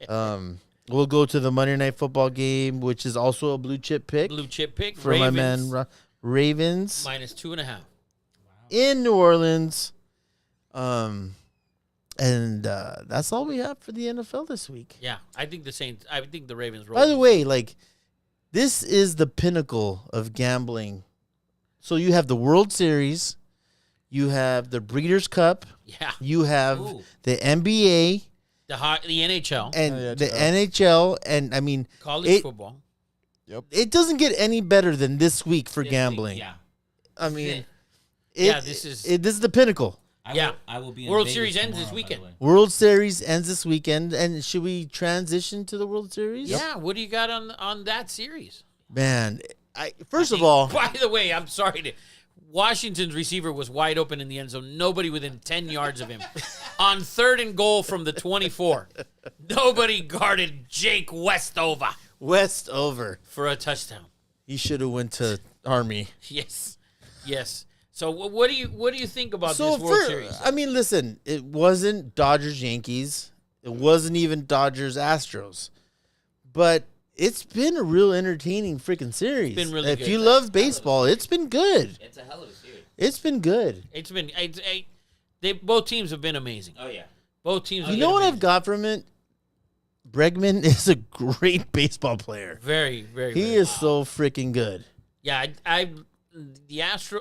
We'll go to the Monday Night Football game, which is also a blue chip pick Blue chip pick for Ravens, my man Ravens -2.5. in New Orleans. And that's all we have for the NFL this week. Yeah, I think the Saints. I think the Ravens. By the way, this is the pinnacle of gambling. So you have the World Series, you have the Breeders' Cup, yeah, you have Ooh. the NBA the NHL, and yeah, the yeah. NHL, and I mean, college it- football. it doesn't get any better than this week for This week, gambling. Yeah. I mean, this is the pinnacle. I will be in World Vegas Series ends tomorrow, this by the weekend. way. World Series ends this weekend, and should we transition to the World Series? Yeah, what do you got on that series? Man, first of all, By the way, I'm sorry to. Washington's receiver was wide open in the end zone. Nobody within 10 yards of him. On 3rd and goal from the 24, nobody guarded Jake Westover for a touchdown. he should have went to Army. Yes. So what do you think about this World Series? I mean, listen, it wasn't Dodgers Yankees. It wasn't even Dodgers Astros. But it's been a real entertaining freaking series. It's been really if good. you love baseball, it's been good. It's a hell of a series. It's been good. It's been both teams have been amazing. Oh, yeah. Both teams. You know what I've got from it? Bregman is a great baseball player. Very, very. He very is so freaking good. Yeah, the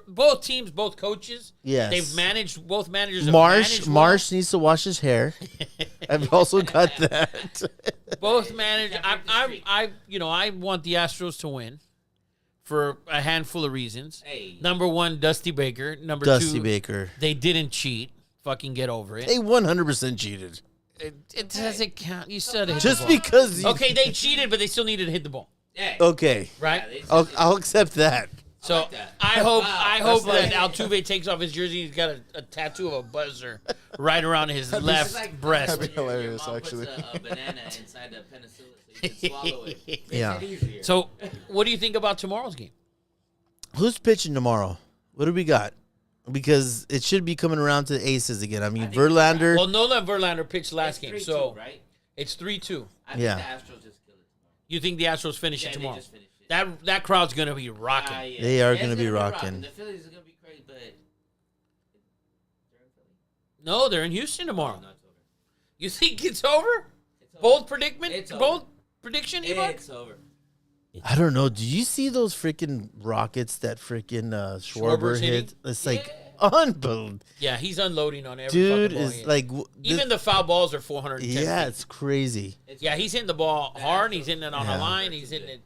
both teams, both coaches. Yes. They've managed. Both managers. Have managed well. Marsh needs to wash his hair. I've also got that. Both managed. I want the Astros to win for a handful of reasons. Hey. Number one, Dusty Baker. Number Dusty two, Baker. they didn't cheat. Fucking get over it. They 100% cheated. It doesn't count. You said it. Just because. Okay, they cheated, but they still needed to hit the ball, Hey. Okay. right? I'll accept that. So like that. I hope That's that like- Altuve takes off his jersey. He's got a tattoo of a buzzer right around his That'd be left It's like breast. That'd be hilarious, your mom actually. Puts a banana inside the penicillin so you can swallow it. Makes Yeah. it easier. So, what do you think about tomorrow's game? Who's pitching tomorrow? What do we got? Because it should be coming around to the aces again. I mean, think Verlander. Well, Nolan Verlander pitched last It's game, 3-2, so right? it's 3-2. I think Yeah. the Astros just killed it tomorrow. You think the Astros finish Yeah, it they tomorrow? just finished it. That crowd's gonna be rocking. Yeah. They are Yeah, gonna it's be rocking. The Phillies are gonna be crazy, but they're in Philly. No, they're in Houston tomorrow. No, it's over. You think it's over? It's over. Bold predicament. It's over. Bold prediction, Ebuk? It's over. I don't know. Do you see those freaking rockets that freaking Schwarber Schwarber's hitting? hit? It's like unbelievable. Yeah, he's unloading on every Dude fucking ball. is he hits. like. Even the foul balls are 410 Yeah, feet. it's crazy. Yeah, he's hitting the ball hard. He's hitting it on Yeah. the line. He's hitting it.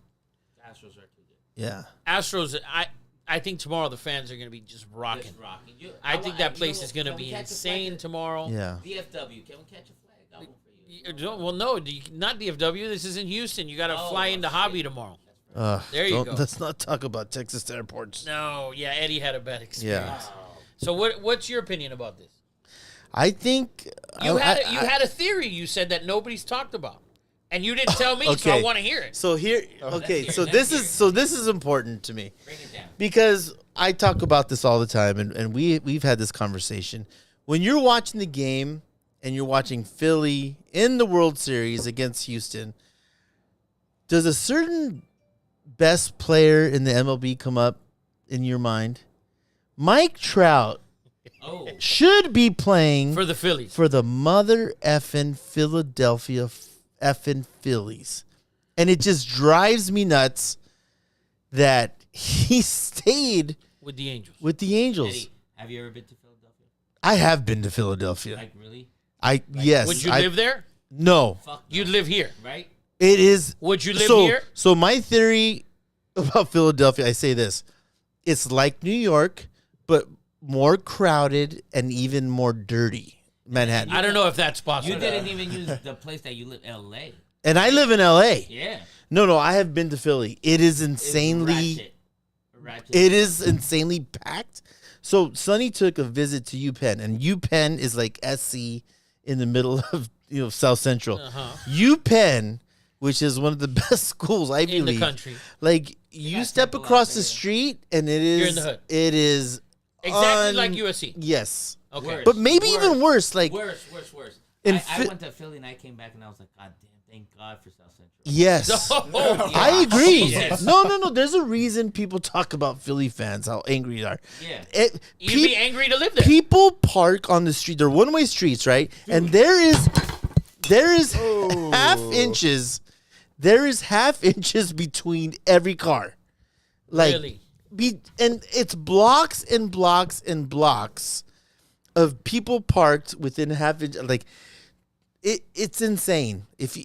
The Astros are too good. Yeah. Astros, I think tomorrow the fans are going to be just rocking. Just rocking. I think that place is going to be insane tomorrow. Yeah. DFW, can we catch a flag? Got one for you. Well, no, not DFW. This is in Houston. You got to fly into Hobby tomorrow. There you go. Let's not talk about Texas airports. No, yeah, Eddie had a bad experience. Yeah. So what's your opinion about this? I think You had a theory you said that nobody's talked about. And you didn't tell me, so I Okay. want to hear it. So here, okay. So this is important to me. Bring it down. Because I talk about this all the time, and we've had this conversation. When you're watching the game and you're watching Philly in the World Series against Houston, does a certain best player in the MLB come up in your mind? Mike Trout Oh, should be playing For the Phillies. for the mother effing Philadelphia effing Phillies. And it just drives me nuts that he stayed With the Angels. with the Angels. Eddie, have you ever been to Philadelphia? I have been to Philadelphia. Like, really? Yes. Would you I- live there? No. Fuck no. You'd live here. Right? It is. Would you live so, here? So my theory about Philadelphia, I say this. It's like New York, but more crowded and even more dirty. Manhattan. I don't know if that's possible. You didn't even use the place that you live, L.A. And I live in LA. Yeah. No, I have been to Philly. It is It's insanely ratchet. It is insanely packed. So Sonny took a visit to UPenn, and UPenn is like SC in the middle of South Central. UPenn, which is one of the best schools Ivy in the League, country. like you got step Temple across out the there. street, and it is You're in the hood. it is Exactly like USC. Yes, Okay. Worse. but maybe even worse. Like Worse. In I Phi- went to Philly and I came back and I was like, God damn, thank God for South Central. yes. Oh, yeah. I agree. Jesus. No. There's a reason people talk about Philly fans, how angry they are. Yeah. You'd be angry to live there. People park on the street. They're one-way streets, right? And there is half inches. There is half inches between every car. Like Really? and it's blocks and blocks and blocks of people parked within half inch. Like it's insane. If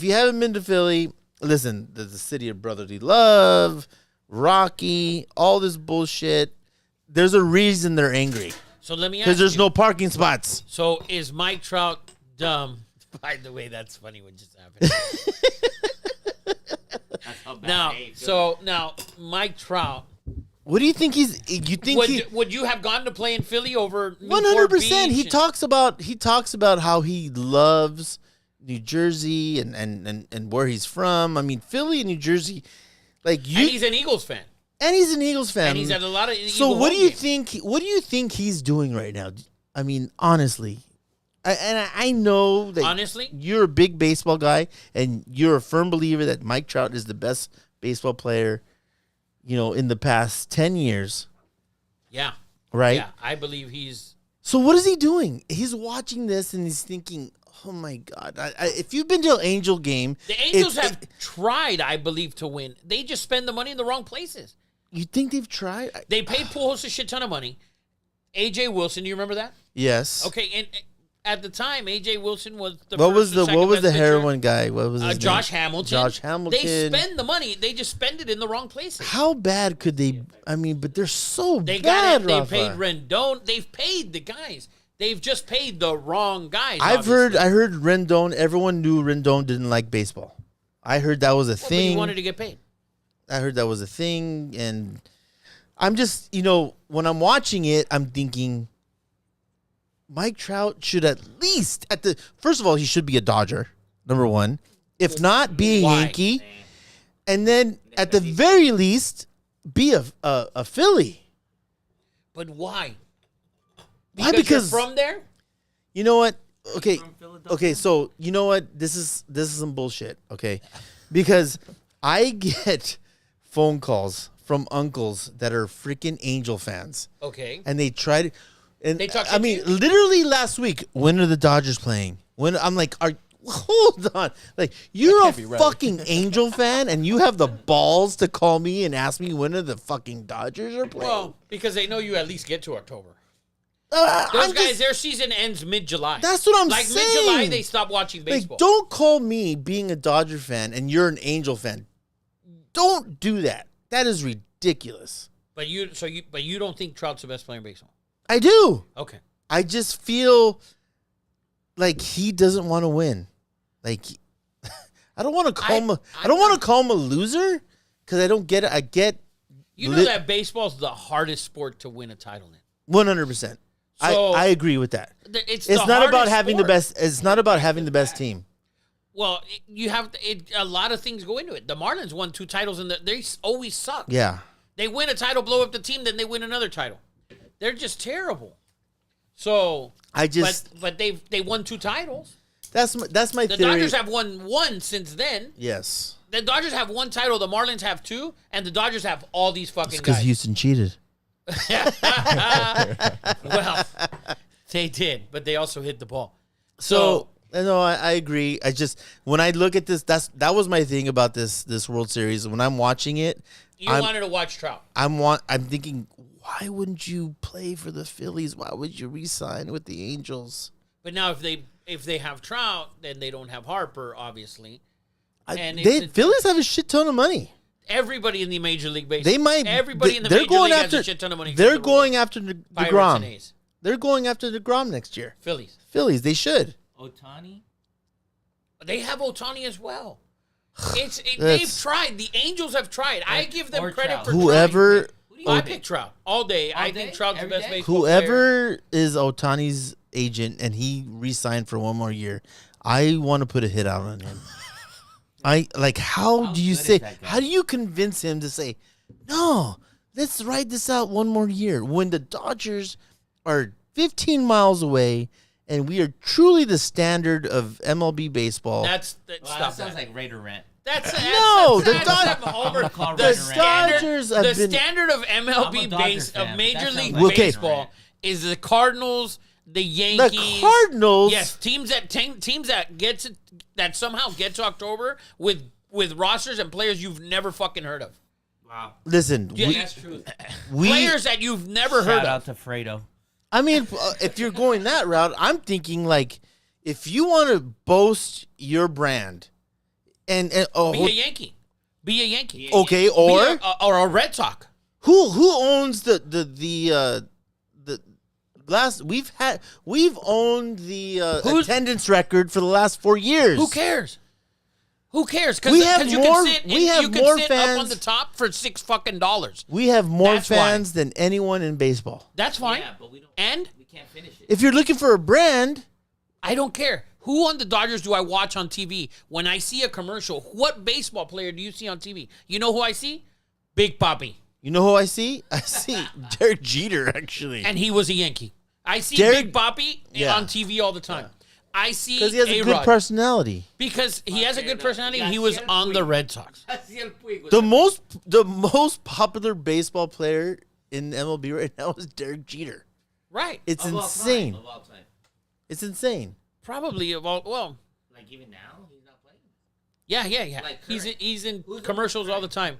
you haven't been to Philly, listen, there's the city of brotherly love, Rocky, all this bullshit. there's a reason they're angry So let me ask because there's you. no parking spots. So is Mike Trout dumb? By the way, that's funny what just happened. That's how bad now, they feel. so now Mike Trout. What do you think he's? You think he? Would you have gone to play in Philly over 100%. He Beach? talks about how he loves New Jersey and where he's from. I mean, Philly and New Jersey, like you. And he's an Eagles fan. And he's an Eagles fan. And he's at a lot of So Eagle what do home you games. think? What do you think he's doing right now? I mean, honestly, I know that Honestly? you're a big baseball guy, and you're a firm believer that Mike Trout is the best baseball player, in the past 10 years, Yeah. right? Yeah. I believe he's. So what is he doing? He's watching this and he's thinking, "Oh my God! If you've been to an Angel game, The Angels have tried, I believe, to win. They just spend the money in the wrong places. you think they've tried? They paid Pujols a shit ton of money. A.J. Wilson, do you remember that? Yes. Okay, and at the time, A.J. Wilson was the What first was or the second best pitcher. heroin guy? What was his name? Josh Hamilton. Josh Hamilton. They spend the money. They just spend it in the wrong places. How bad could they? I mean, but they're so They bad. got it. They Rafa. paid Rendon. They've paid the guys. They've just paid the wrong guys. I heard obviously. Rendon. Everyone knew Rendon didn't like baseball. I heard that was a Well, but thing. he wanted to get paid. I heard that was a thing, and I'm just, when I'm watching it, I'm thinking Mike Trout should at least first of all, he should be a Dodger, number one. If not, be a Why? Yankee, and then at the very least, be a Philly. But why? Why? Because Because you're from there? you know what? Okay, From Philadelphia? okay. So you know what? This is some bullshit. Okay, because I get phone calls from uncles that are freaking Angel fans, Okay. and they try to. And They talk I shit to mean, you? literally last week, when are the Dodgers playing? When I'm like, hold on, like you're a can't be right. fucking Angel fan, and you have the balls to call me and ask me when are the fucking Dodgers are playing? Well, because they know you at least get to October. I'm Those guys, just- their season ends mid-July. That's what I'm like saying. mid-July, they stop watching baseball. Like, don't call me being a Dodger fan and you're an Angel fan. Don't do that. That is ridiculous. But you don't think Trout's the best player in baseball? I do. Okay. I just feel like he doesn't want to win. Like, I don't want to call him. I don't want to call him a loser because I don't get it. I get You know that baseball's the hardest sport to win a title in. 100%. So- I agree with that. It's It's the not about hardest having sport. the best. It's not about having the best team. Well, you have a lot of things go into it. The Marlins won 2 titles, and they always suck. Yeah. They win a title, blow up the team, then they win another title. They're just terrible. So I just but they won 2 titles. that's my The theory. Dodgers have won 1 since then. Yes. The Dodgers have 1 title. The Marlins have 2, and the Dodgers have all these fucking Because guys. Houston cheated. Well, they did, but they also hit the ball. So no, I agree. I just when I look at this, that was my thing about this World Series. When I'm watching it, You wanted to watch Trout. I'm thinking, why wouldn't you play for the Phillies? Why would you re-sign with the Angels? But now if they have Trout, then they don't have Harper, obviously. And Phillies have a shit ton of money. Everybody in the Major League Baseball. They might. Everybody in the they're Major going League after. has a shit ton of money. They're except the going after Pirates and DeGrom. A's. They're going after DeGrom next year. Phillies. Phillies. They should. Otani? They have Otani as well. They've That's- tried. The Angels have tried. I give them or credit Trout. for Whoever. trying. Who do you I pick? pick Trout all day. I All think day? Trout's the Every best day? baseball player. Whoever is Otani's agent and he re-signed for one more year, I want to put a hit out on him. How How do you good say? is that guy? How do you convince him to say, no, let's ride this out one more year when the Dodgers are 15 miles away and we are truly the standard of MLB baseball? Well, Stop that sounds that. like Raider rant. No, the them Dod- over. I'm gonna call The Raider Dodgers have the been- standard of I'm a MLB Dodger base fan, of but Major that League sounds like Baseball Raider is the Cardinals, the the Yankees. Cardinals. Yes, teams that somehow get to October with rosters and players you've never fucking heard of. Wow. Listen, Yeah, That's true. we Players that you've never heard Shout of. out to Fredo. I mean, if you're going that route, I'm thinking like, if you want to boast your brand, and Be a Yankee. Be a Yankee. okay, Be or or a Red Sox. Who owns the last? We've owned the attendance record for the last 4 years. Who cares? Who cares? We have you more- can sit, we have you can more sit fans- up on the top for $6 We have more That's why. fans than anyone in baseball. That's fine. Yeah, but we don't. And We can't finish it. If you're looking for a brand, I don't care. Who on the Dodgers do I watch on TV? When I see a commercial, what baseball player do you see on TV? You know who I see? Big Papi. you know who I see? I see Derek Jeter, actually. And he was a Yankee. I see Derek- Big Papi Yeah. on TV all the time. I see Because he has a good A-Rod. personality. Because he has a good no, personality and he yeah, was Ciel on the Puig. Red Sox. Ciel Puig was The most popular baseball player in MLB right now is Derek Jeter. Right. It's of all insane. Time, of all time. It's insane. Probably of all, well, Like even now, he's not playing. yeah. Like he's current. he's in Who's the commercials all the current? time.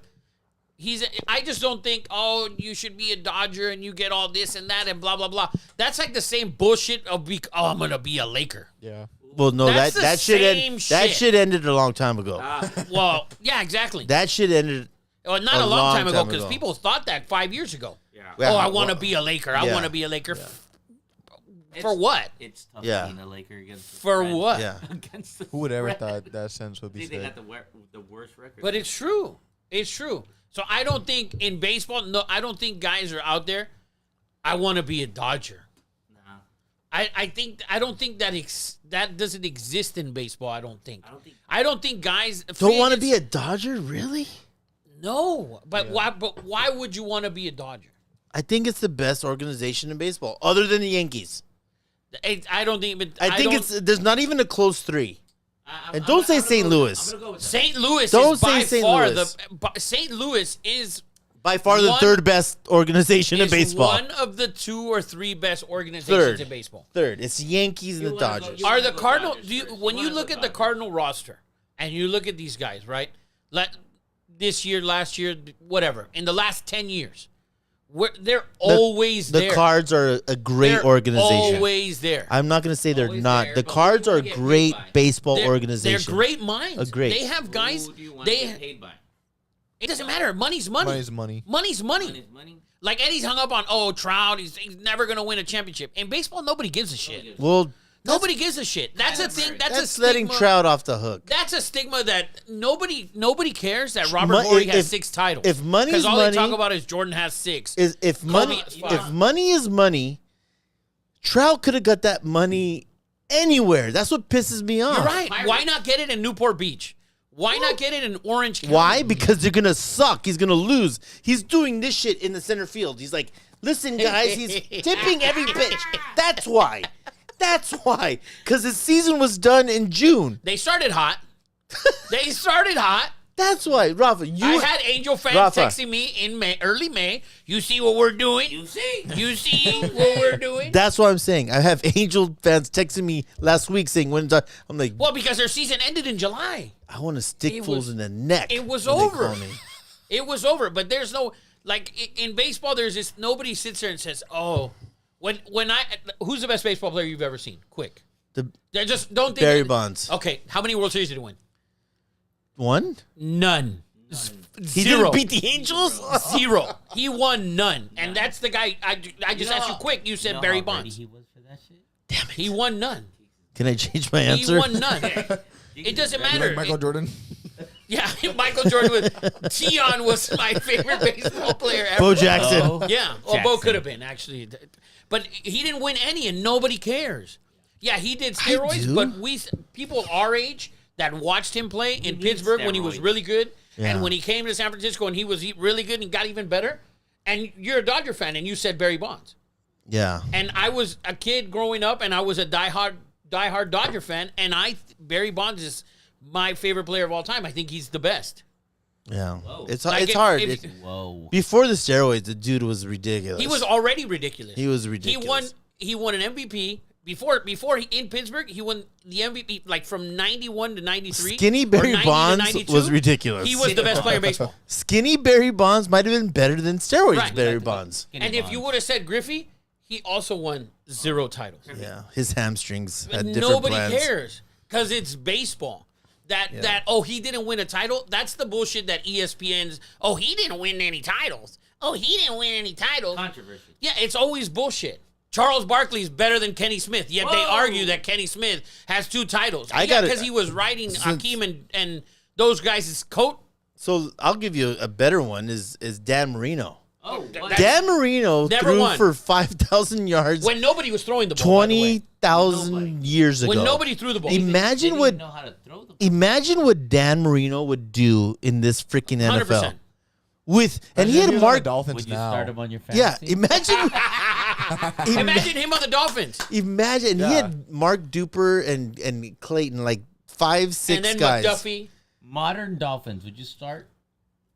I just don't think, oh, you should be a Dodger and you get all this and that and blah blah blah. That's like the same bullshit of I'm gonna be a Laker. Yeah. Well, no, That's that the shit same that shit. shit ended a long time ago. Well, yeah, exactly. That shit ended. Well, not a a long long time ago time because ago. people thought that 5 years ago. Yeah. Yeah, Oh, I want to well, be a Laker. I yeah. want to be a Laker. It's- For what? It's tough Yeah. being a Laker against the For Reds. what? Yeah. Against the Who would ever Reds. thought that sentence would be They said? got the worst record. But it's true. It's true. So I don't think in baseball, no, I don't think guys are out there. I want to be a Dodger. Nah, I don't think that that doesn't exist in baseball. I don't think. I don't think. I don't think guys Don't want to be a Dodger, really? No, but why? But why would you want to be a Dodger? I think it's the best organization in baseball, other than the Yankees. I don't think. But I think don't- there's not even a close three. I'm And don't say I'm gonna St. go- Louis. I'm gonna go with that. St. Louis Don't is by say St. far Louis. St. Louis is By far the One- third best organization in is baseball. one of the 2 or 3 best organizations Third. in baseball. Third. It's the Yankees and You the wanna go- Dodgers. you- Are wanna the go Cardinal? Dodgers Do you, first. when You you wanna look go at the Dodgers. Cardinal roster and you look at these guys, right? This year, last year, whatever. In the last 10 years, they're always The there. Cards are a great They're organization. Always there. I'm not going to say they're Always not. there, The but Cards who do are you a get paid great by? baseball They're organization. great minds. Great. They have guys. Who do you want to They. get paid by? It doesn't matter. Money's money. Money's money. Money's money. Money is money. Like Eddie's hung up on Trout. He's never gonna win a championship. In baseball, nobody gives a shit. Well, Nobody gives a shit. That's a That's thing. very- That's a that's stigma. letting Trout off the hook. That's a stigma that nobody cares that Robert Mo- Horry has if- 6 titles. if money's because all money- they talk about is Jordan has 6. If money has five. if money is money, Trout could have got that money anywhere. That's what pisses me off. You're right. Pirates. Why not get it in Newport Beach? Why not get it in Orange County? Why? Because they're gonna suck. He's gonna lose. He's doing this shit in the center field. He's like, listen, guys, he's tipping every pitch. That's why. That's why. Because his season was done in June. They started hot. They started hot. That's why, Rafa. I had Angel fans Rafa. texting me in early May. You see what we're doing? You see? You see what we're doing? That's what I'm saying. I have Angel fans texting me last week saying, "When I'm like, Well, because their season ended in July. I want to stick It fools was- in the neck." It was when they over. call me. It was over. But there's no in baseball. There's this. Nobody sits there and says, "Oh, who's the best baseball player you've ever seen?" Quick. They just don't think Barry Bonds. Okay, how many World Series did he win? One? None. He Zero. didn't beat the Angels? Zero. He won none, and that's the guy. I just asked you quick. You said know Barry how ready Bonds. He was for that shit. He won none. Can I change my He answer? won none. It doesn't matter. Like Michael Jordan. Yeah, Michael Jordan was. Tion was my favorite baseball player ever. Bo Jackson. Oh. Yeah, well, Bo Jackson. could have been actually, but he didn't win any, and nobody cares. Yeah, he did steroids, do. but people our age that watched him play in need Pittsburgh when he was steroids. really good, Yeah. and when he came to San Francisco and he was really good and got even better. And you're a Dodger fan, and you said Barry Bonds, Yeah. and I was a kid growing up, and I was a diehard Dodger fan, and Barry Bonds is my favorite player of all time. I think he's the best. Yeah. Whoa. It's Like, hard. if- Whoa. Before the steroids, the dude was ridiculous. He was already ridiculous. He was ridiculous. He won an MVP before he in Pittsburgh. He won the MVP like from 91 to 93. Skinny or Barry 90 to Bonds 92. was ridiculous. He was the best player in baseball. Skinny Barry Bonds might have been better than steroids Right. Barry Bonds. And if you would have said Griffey, he also won 0 titles. Yeah, his hamstrings But had different nobody plans. cares because it's baseball. That he didn't win a title. That's the bullshit that ESPN's. Oh, he didn't win any titles. oh, he didn't win any titles. Controversy. Yeah, it's always bullshit. Charles Barkley's better than Kenny Smith, yet they argue that Kenny Smith has 2 titles. Because he was riding Hakeem and those guys' coat. So I'll give you a better one is Dan Marino. Oh, Dan Marino Never threw won. for 5,000 yards When nobody was throwing the ball, by the way. 20,000 years ago. When nobody threw the ball. Imagine Didn't what even know how to throw the ball. imagine what Dan Marino would do in this freaking NFL. 100%. And he had was on the Mark. Dolphins Would you now. start him on your Yeah, fantasy? imagine. Imagine him on the Dolphins. Imagine he Yeah. had Mark Duper and Clayton, like 5, 6 And then guys. McDuffie. Modern Dolphins. Would you start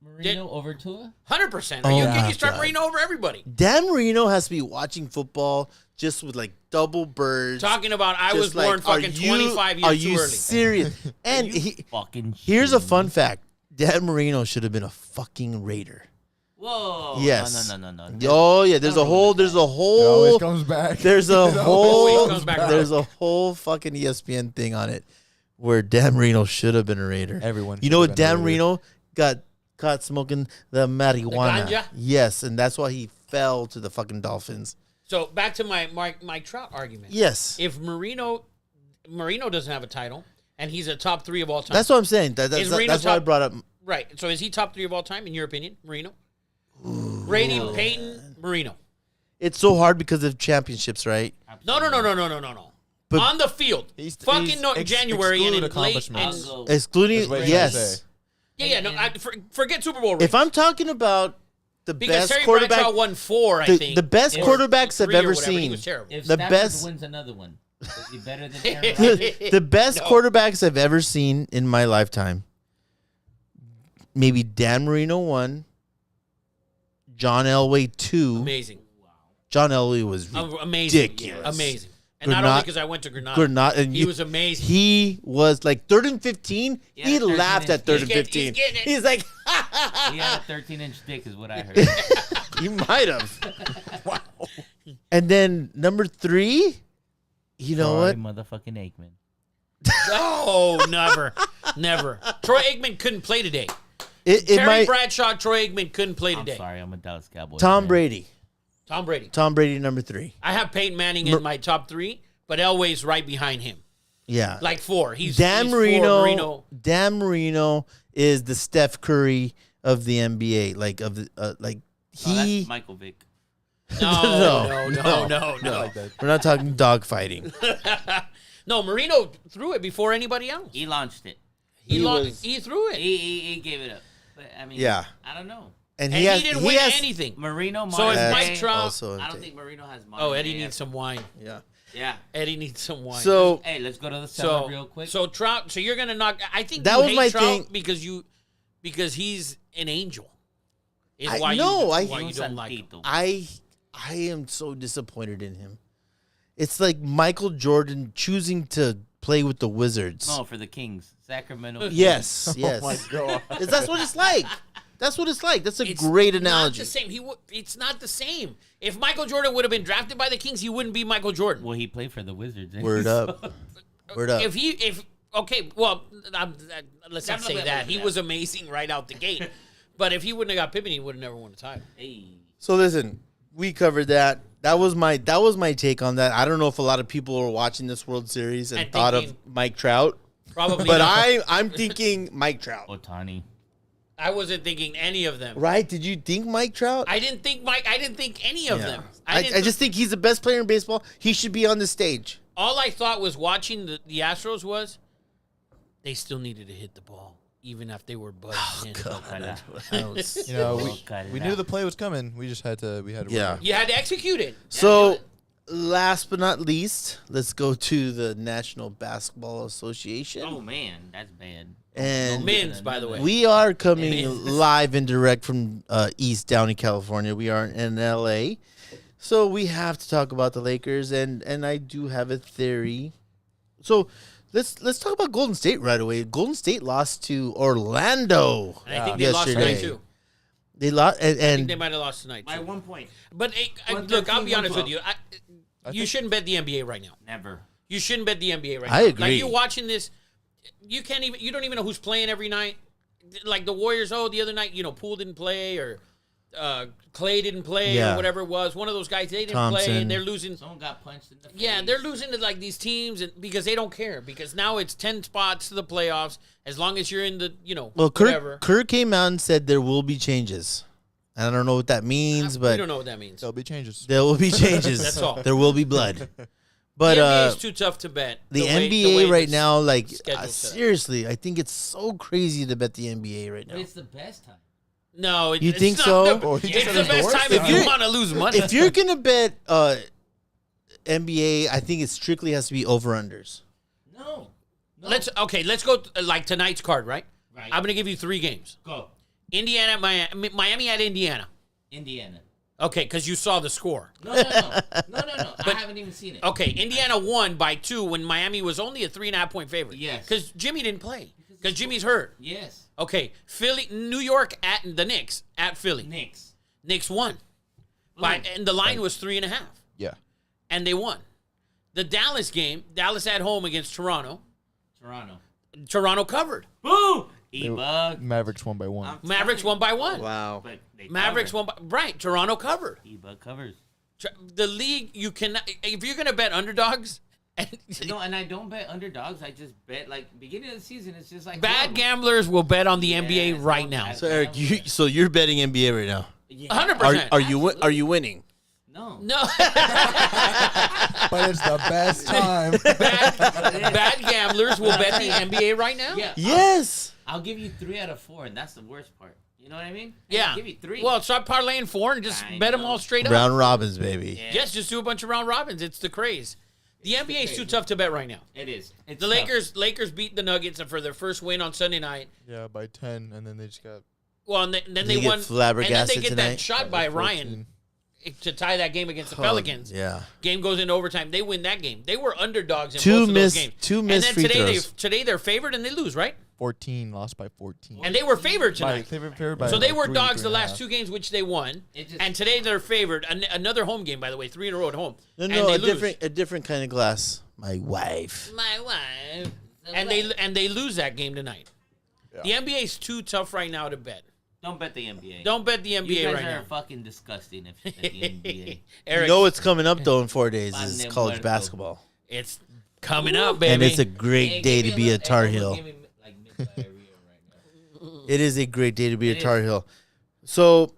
Marino over Tua? 100%. Oh, You my start God. Marino over everybody. Dan Marino has to be watching football just with like double birds. Talking about I Just was born like, fucking 25 Are years too you early. serious? And he, Fucking here's a shit. fun fact: Dan Marino should have been a fucking Raider. Whoa. Yes. No. Oh yeah, there's a whole, It always comes back. there's a always whole, comes back around. there's a whole fucking ESPN thing on it where Dan Marino should have been a Raider. Everyone You know should what? have been a Dan Raider. Marino got caught smoking the marijuana. ganja? Yes, and that's why he fell to the fucking Dolphins. So back to my Trout argument. Yes, If Marino doesn't have a title and he's a top 3 of all time. that's what I'm saying. Is Marino That's why I top- brought up. right. So is he top 3 of all time in your opinion, Marino? Brady, Peyton, Marino. It's so hard because of championships, right? No. But- on the field. He's January and exclude in late. accomplishments. I'll go. Excluding That's what you're yes. trying to say. Yeah. No. Forget Super Bowl rings. If I'm talking about the because best Terry quarterback, Bradshaw won 4, I think. the best If- quarterbacks I've 3 or ever whatever, He seen, was terrible. If the Stafford best- wins another one, is he better than Aaron Rodgers? the best quarterbacks I've ever seen in my lifetime. Maybe Dan Marino 1, John Elway 2. Amazing. John Elway was Amazing. ridiculous. Amazing. And not only because I went to Granada. And He was amazing. He was like 3rd and 15. Yeah, He 13 laughed at 3rd and He's 15. getting it. He's like, He had a 13-inch dick, is what I heard. he might have. Wow. And then number 3, you know Sorry, what? motherfucking Aikman. Oh, never. Troy Aikman couldn't play today. It Terry might. Bradshaw, Troy Aikman couldn't play I'm today. sorry, I'm a Dallas Cowboys Tom fan. Brady. Tom Brady. Tom Brady number 3. I have Peyton Manning in my top 3, but Elway's right behind him. Yeah. Like 4. He's Dan he's Marino. 4, Marino. Dan Marino is the Steph Curry of the NBA. Like of the like Oh, he. that's Michael Vick. No. Like that. We're not talking dog fighting. No, Marino threw it before anybody else. He launched it. He was- threw it. He gave it up. But, I mean, Yeah. I don't know. And And he has. he didn't he win has, anything. Marino, So if modern Mike day- Trout- Also, I don't think Marino has modern Oh, Eddie day needs some wine. yeah. Yeah. Eddie needs some wine. So Hey, let's go to the cellar so real quick. So Trout. So you're gonna knock. I think That you was hate my Trout thing. because he's an angel. Is I- why no, you, I- why you don't like him. Santito. I am so disappointed in him. It's like Michael Jordan choosing to play with the Wizards. No, for the Kings. Sacramento. Yes, yes. Oh my god. That's what it's like. That's what it's like. That's a It's great Not analogy. the same. It's not the same. If Michael Jordan would have been drafted by the Kings, he wouldn't be Michael Jordan. Well, he played for the Wizards. Word up. Word up. Let's not say that he was amazing right out the gate. But if he wouldn't have got Pippen, he would have never won a title. Hey. So listen, we covered that. That was my take on that. I don't know if a lot of people were watching this World Series and And thought of thinking- Mike Trout, Probably, but not. I'm thinking Mike Trout. Otani. I wasn't thinking any of them. Right? Did you think Mike Trout? I didn't think any of Yeah. them. I didn't just think he's the best player in baseball. He should be on the stage. all I thought was watching the Astros was they still needed to hit the ball, even if they were buzzed in. You know, we knew the play was coming. We just had to. We had to. Yeah. work. You had to execute it. So, last but not least, let's go to the National Basketball Association. Oh, man. That's bad. And Men's, by the way. we are coming Men's. live and direct from East Downey, California. We are in LA. So we have to talk about the Lakers, and I do have a theory. So let's talk about Golden State right away. Golden State lost to Orlando. And I think they lost yesterday. tonight too. They lost, I think and they might have lost tonight By too. 1 point. But One look, I'll 13, be honest with 112. you. You shouldn't bet the NBA right now. Never. You shouldn't bet the NBA right I now. agree. Like you watching this, you don't even know who's playing every night. Like the Warriors, the other night, Poole didn't play, or Clay didn't play Yeah. or whatever it was. One of those guys, they didn't play, Thompson. and they're losing. Someone got punched in the face. Yeah, they're losing to like these teams because they don't care. Because now it's 10 spots to the playoffs. As long as you're in the, Well, whatever. Kirk came out and said there will be changes. I don't know what that means, We but don't know what that means. There'll be changes. there will be changes. That's all. There will be blood. But The NBA is too tough to bet. the way NBA right this now, like schedule's set up. seriously, I think it's so crazy to bet the NBA right But now. it's the best time. No, You it's think not so? The, Oh, he it's just the said best it's the time worst if you time. want to lose money. If you're gonna bet NBA, I think it strictly has to be over unders. No. let's go like tonight's card, right? Right. I'm gonna give you 3 games. Go. Indiana, Miami at Indiana. Indiana. Okay, because you saw the score. No. I haven't even seen it. Okay, Indiana won by 2 when Miami was only a 3.5-point favorite. Yes. Because Jimmy didn't play. Because Jimmy's hurt. Yes. Okay, New York at the Knicks at Philly. Knicks won. And the line was 3.5. Yeah. And they won. The Dallas game, Dallas at home against Toronto. Toronto covered. Boo! E-Bug. Mavericks won by 1. Mavericks won by 1. Wow. But they Mavericks covered. won by right. Toronto covered. E-Bug covers. The league, you cannot. If you're gonna bet underdogs, No, and I don't bet underdogs. I just bet like beginning of the season. It's just like bad horrible. gamblers will bet on the NBA Yes, right oh, now. bad So Eric, gamblers. you're betting NBA right now. Yeah. 100%. Are you winning? No. No, But it's the best time. bad gamblers will bet the NBA right now. Yeah. Yes. I'll give you 3 out of 4, and that's the worst part. You know what I mean? Yeah. I'll give you 3. Well, start parlaying 4 and just I bet them know. all straight up. Round robins, baby. Yeah. Yes, just do a bunch of round robins. It's the craze. The NBA is too tough to bet right now. It is. It's The tough. Lakers beat the Nuggets for their first win on Sunday night. Yeah, by 10, and then they just got Well, and then Did they he get won. And then flabbergasted they get tonight? that shot by Ryan to tie that game against the Pelicans. Yeah. Game goes into overtime. They win that game. They were underdogs in Two both of those missed- games. two and missed then free today throws. today they're favored and they lose, right? 14, lost by 14. And they were favored By- tonight. they were favored by So they like were 3, dogs the 3.5. last 2 games, which they won. It just- And today they're favored. Another home game, by the way, 3 in a row at home. No, and no, they a lose. different kind of glass. My wife. My wife. And they lose that game tonight. Yeah. The NBA is too tough right now to bet. Don't bet the NBA. Don't bet the You NBA guys right are now. fucking disgusting if you bet the NBA. Eric, You know what's coming up though in 4 days Pan is de college muerto. basketball, it's coming up, baby. and it's a great day to be a Tar Heel. Give me, like, mid-diarrhea right now. It is a great day to be a It Tar is. Heel. So,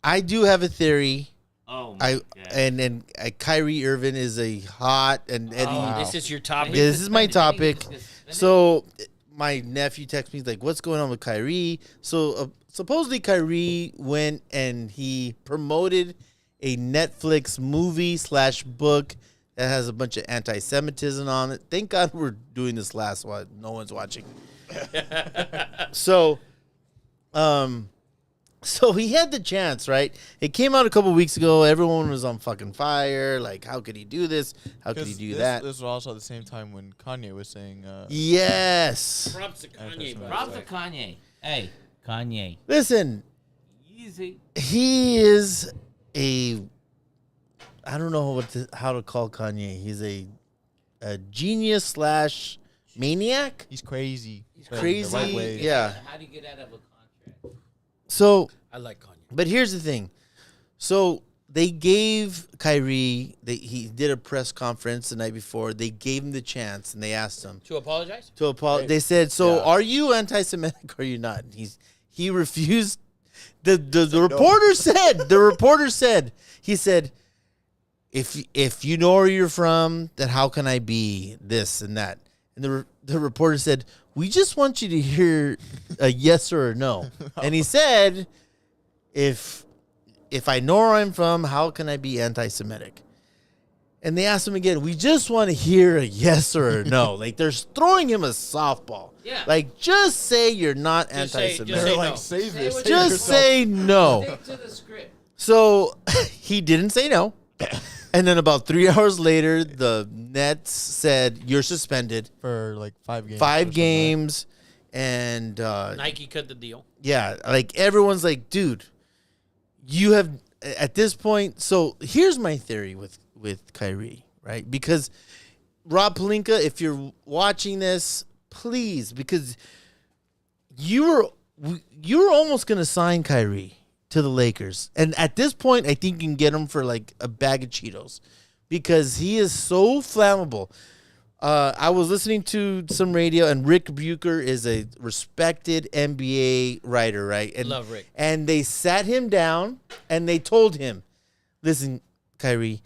I do have a theory. Oh my God. And Kyrie Irving is a hot and Eddie. Oh, this is your topic. Yeah, this is my topic. Just spend it. So my nephew texts me like, "What's going on with Kyrie?" So supposedly Kyrie went and he promoted a Netflix movie/book that has a bunch of anti-Semitism on it. Thank God we're doing this last one. No one's watching. So, so he had the chance, right? It came out a couple weeks ago. Everyone was on fucking fire. Like, how could he do this? How could he do that? This was also at the same time when Kanye was saying, Yes. Props to Kanye, bro. Props to Kanye. Hey, Kanye. Listen, Easy. he is a. I don't know how to call Kanye. He's a genius / maniac. he's crazy. He's Crazy. The right way. Yeah. How do you get out of a contract? So, I like Kanye. but here's the thing. So they gave Kyrie. He did a press conference the night before. They gave him the chance, and they asked him To apologize? to apologize. They said, "So, Yeah. are you anti-Semitic or are you not?" He refused. The reporter said. The reporter said. He said, "If you know where you're from, then how can I be this and that?" And the reporter said, "We just want you to hear a yes or a no." And he said, "If I know where I'm from, how can I be anti-Semitic?" And they asked him again, "We just want to hear a yes or a no." Like they're throwing him a softball. Yeah. Like just say you're not Just say- anti-Semitic. just They're say like, no. save Say this. what save you Just yourself. say no. Stick to the script. So he didn't say no. And then about 3 hours later, the Nets said, "You're suspended. For like 5 games. or 5 something. games." And Nike cut the deal. yeah, like everyone's like, "Dude, you have at this point." So here's my theory with Kyrie, right? Because Rob Pelinka, if you're watching this, please, because you were almost gonna sign Kyrie. to the Lakers. And at this point, I think you can get him for like a bag of Cheetos because he is so flammable. I was listening to some radio, and Rick Bucher is a respected NBA writer, right? And, Love Rick. And they sat him down, and they told him, listen, Kyrie,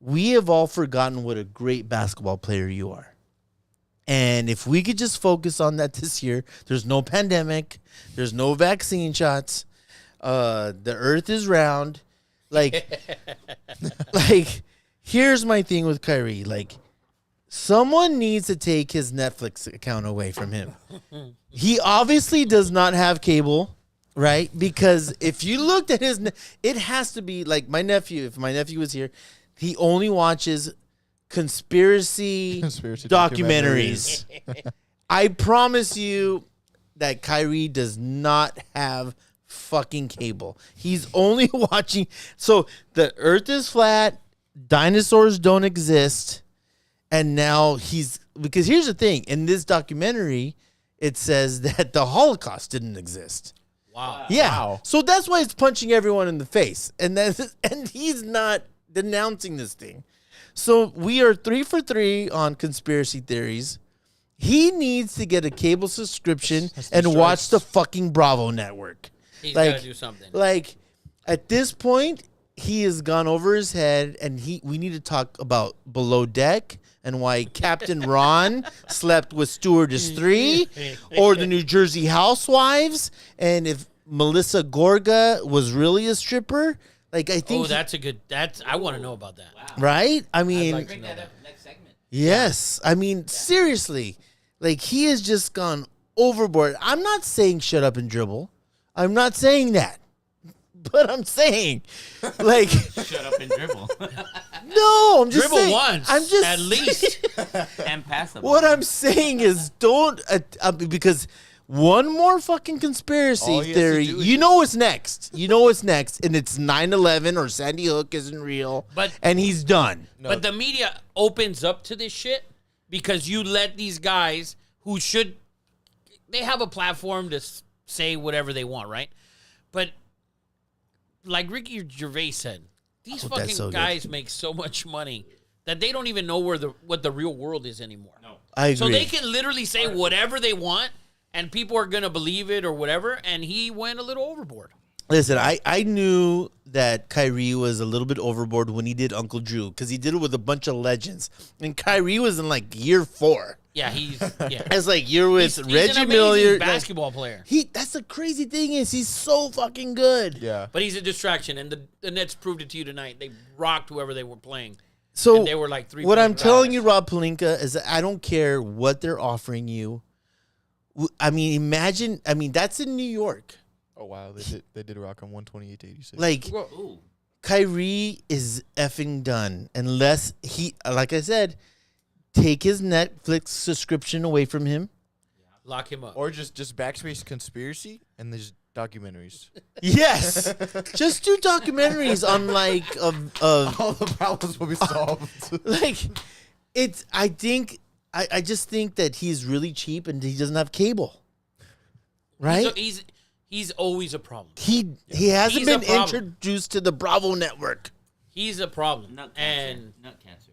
we have all forgotten what a great basketball player you are. And if we could just focus on that this year, there's no pandemic, there's no vaccine shots, the earth is round. Like, here's my thing with Kyrie. Like, someone needs to take his Netflix account away from him. He obviously does not have cable, right? Because if you looked at his, it has to be like my nephew. If my nephew was here, he only watches conspiracy documentaries. I promise you that Kyrie does not have fucking cable. He's only watching. So the earth is flat. Dinosaurs don't exist. And now because here's the thing. In this documentary, it says that the Holocaust didn't exist. Wow. Yeah. Wow. So that's why it's punching everyone in the face. And he's not denouncing this thing. So we are 3 for 3 on conspiracy theories. He needs to get a cable subscription and watch the fucking Bravo network. He's got to do something. Like, at this point, he has gone over his head, and we need to talk about Below Deck and why Captain Ron slept with Stewardess 3, or the New Jersey Housewives, and if Melissa Gorga was really a stripper. Like, I think... Oh, I want to know about that. Wow. Right? I mean... like to Bring know that that. up next segment. Yes. I mean, seriously. Like, he has just gone overboard. I'm not saying shut up and dribble. I'm not saying that. But I'm saying, like... Shut up and dribble. No, I'm just Dribble saying... once, I'm just... at least. And pass the What ball. I'm saying is don't... because... One more fucking conspiracy All he has to theory. do is You know what's next. You know what's next. And it's 9/11 or Sandy Hook isn't real. And he's done. No. But the media opens up to this shit because you let these guys who should... They have a platform to say whatever they want, right? But like Ricky Gervais said, these that's fucking so good. guys make so much money that they don't even know what the real world is anymore. No. I agree. So they can literally say whatever they want, and people are going to believe it or whatever, and he went a little overboard. Listen, I knew that Kyrie was a little bit overboard when he did Uncle Drew because he did it with a bunch of legends. And Kyrie was in like year 4. Yeah, he's It's like you're with he's Reggie an Miller. amazing basketball player. That's the crazy thing is he's so fucking good. Yeah. But he's a distraction, and the Nets proved it to you tonight. They rocked whoever they were playing. So And they were like 3 what I'm point telling guys. you, Rob Pelinka, is that I don't care what they're offering you. I mean, imagine. I mean, that's in New York. Oh wow, they did rock on 128 to 86. Like Ooh. Kyrie is effing done unless he, like I said, take his Netflix subscription away from him. Lock him up. or just backspace conspiracy and there's documentaries. Yes, just do documentaries on like of All the problems will be solved. like it's. I just think that he's really cheap and he doesn't have cable. Right? He's always a problem. He hasn't He's a been problem. introduced to the Bravo network. He's a problem. Nut cancer. And Nut cancer.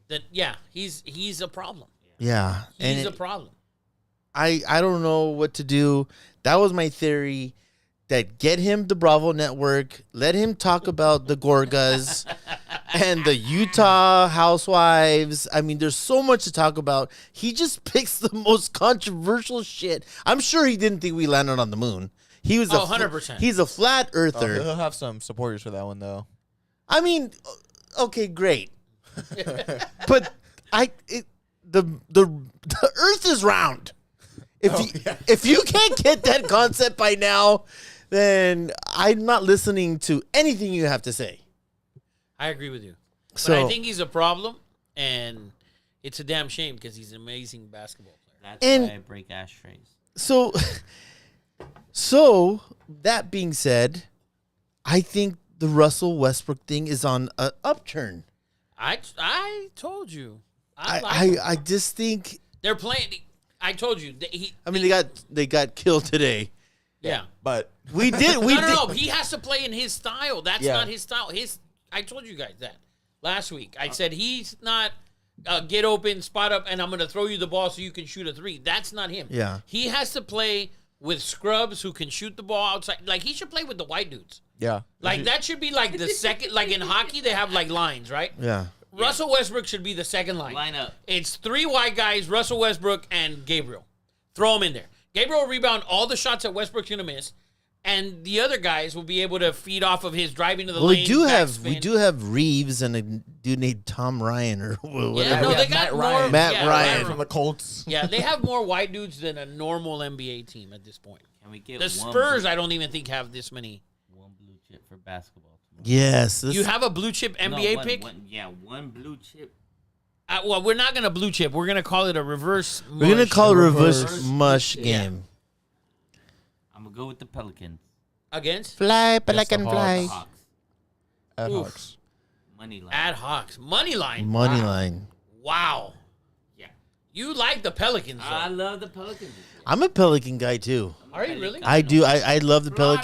he's a problem. Yeah, He's and a problem. I don't know what to do. That was my theory. That get him the Bravo network, let him talk about the Gorgas and the Utah Housewives. I mean, there's so much to talk about. He just picks the most controversial shit. I'm sure he didn't think we landed on the moon. He was 100%. He's a flat earther. He'll have some supporters for that one though. I mean, okay, great, but the Earth is round. If you can't get that concept by now, then I'm not listening to anything you have to say. I agree with you. But So I think he's a problem, and it's a damn shame because he's an amazing basketball player. That's And- why I break ashtrays. so that being said, I think the Russell Westbrook thing is on an upturn. I told you. I like him. I just think. They're playing. I told you. I mean, they got killed today. Yeah. But We did. We No. did. He has to play in his style. That's Yeah. not his style. I told you guys that last week. I said he's not get open, spot up, and I'm going to throw you the ball so you can shoot a three. That's not him. Yeah. He has to play with scrubs who can shoot the ball outside. Like, he should play with the white dudes. yeah, Like, that should be like the second. Like, in hockey, they have, like, lines, right? Yeah. Russell Westbrook should be the second line. Line up. It's 3 white guys, Russell Westbrook and Gabriel. Throw them in there. Gabriel will rebound all the shots that Westbrook's going to miss. And the other guys will be able to feed off of his driving to the Well, lane. we do have Reeves and a dude named Tom Ryan or whatever. Yeah, no, Yeah, they got Matt more. Ryan. Matt yeah, Ryan. from the Colts. Yeah, they have more white dudes than a normal NBA team at this point. Can we get The one Spurs, blue, I don't even think have this many. one blue chip for basketball tomorrow? Yes. You have a blue chip NBA one, pick? One blue chip. Well, we're not going to blue chip. We're going to call it a reverse. We're gonna mush. call it a reverse Reverse mush Yeah. game. I'm gonna go with the Pelicans. Against Fly, the pelican, fly. Hawks. At Oof. Hawks. Money line. at Hawks. Money line. Money Wow. line. Wow. Yeah. You like the Pelicans, though. I love the Pelicans. I'm a Pelican guy too. Are you really? I do. I love the Pelicans.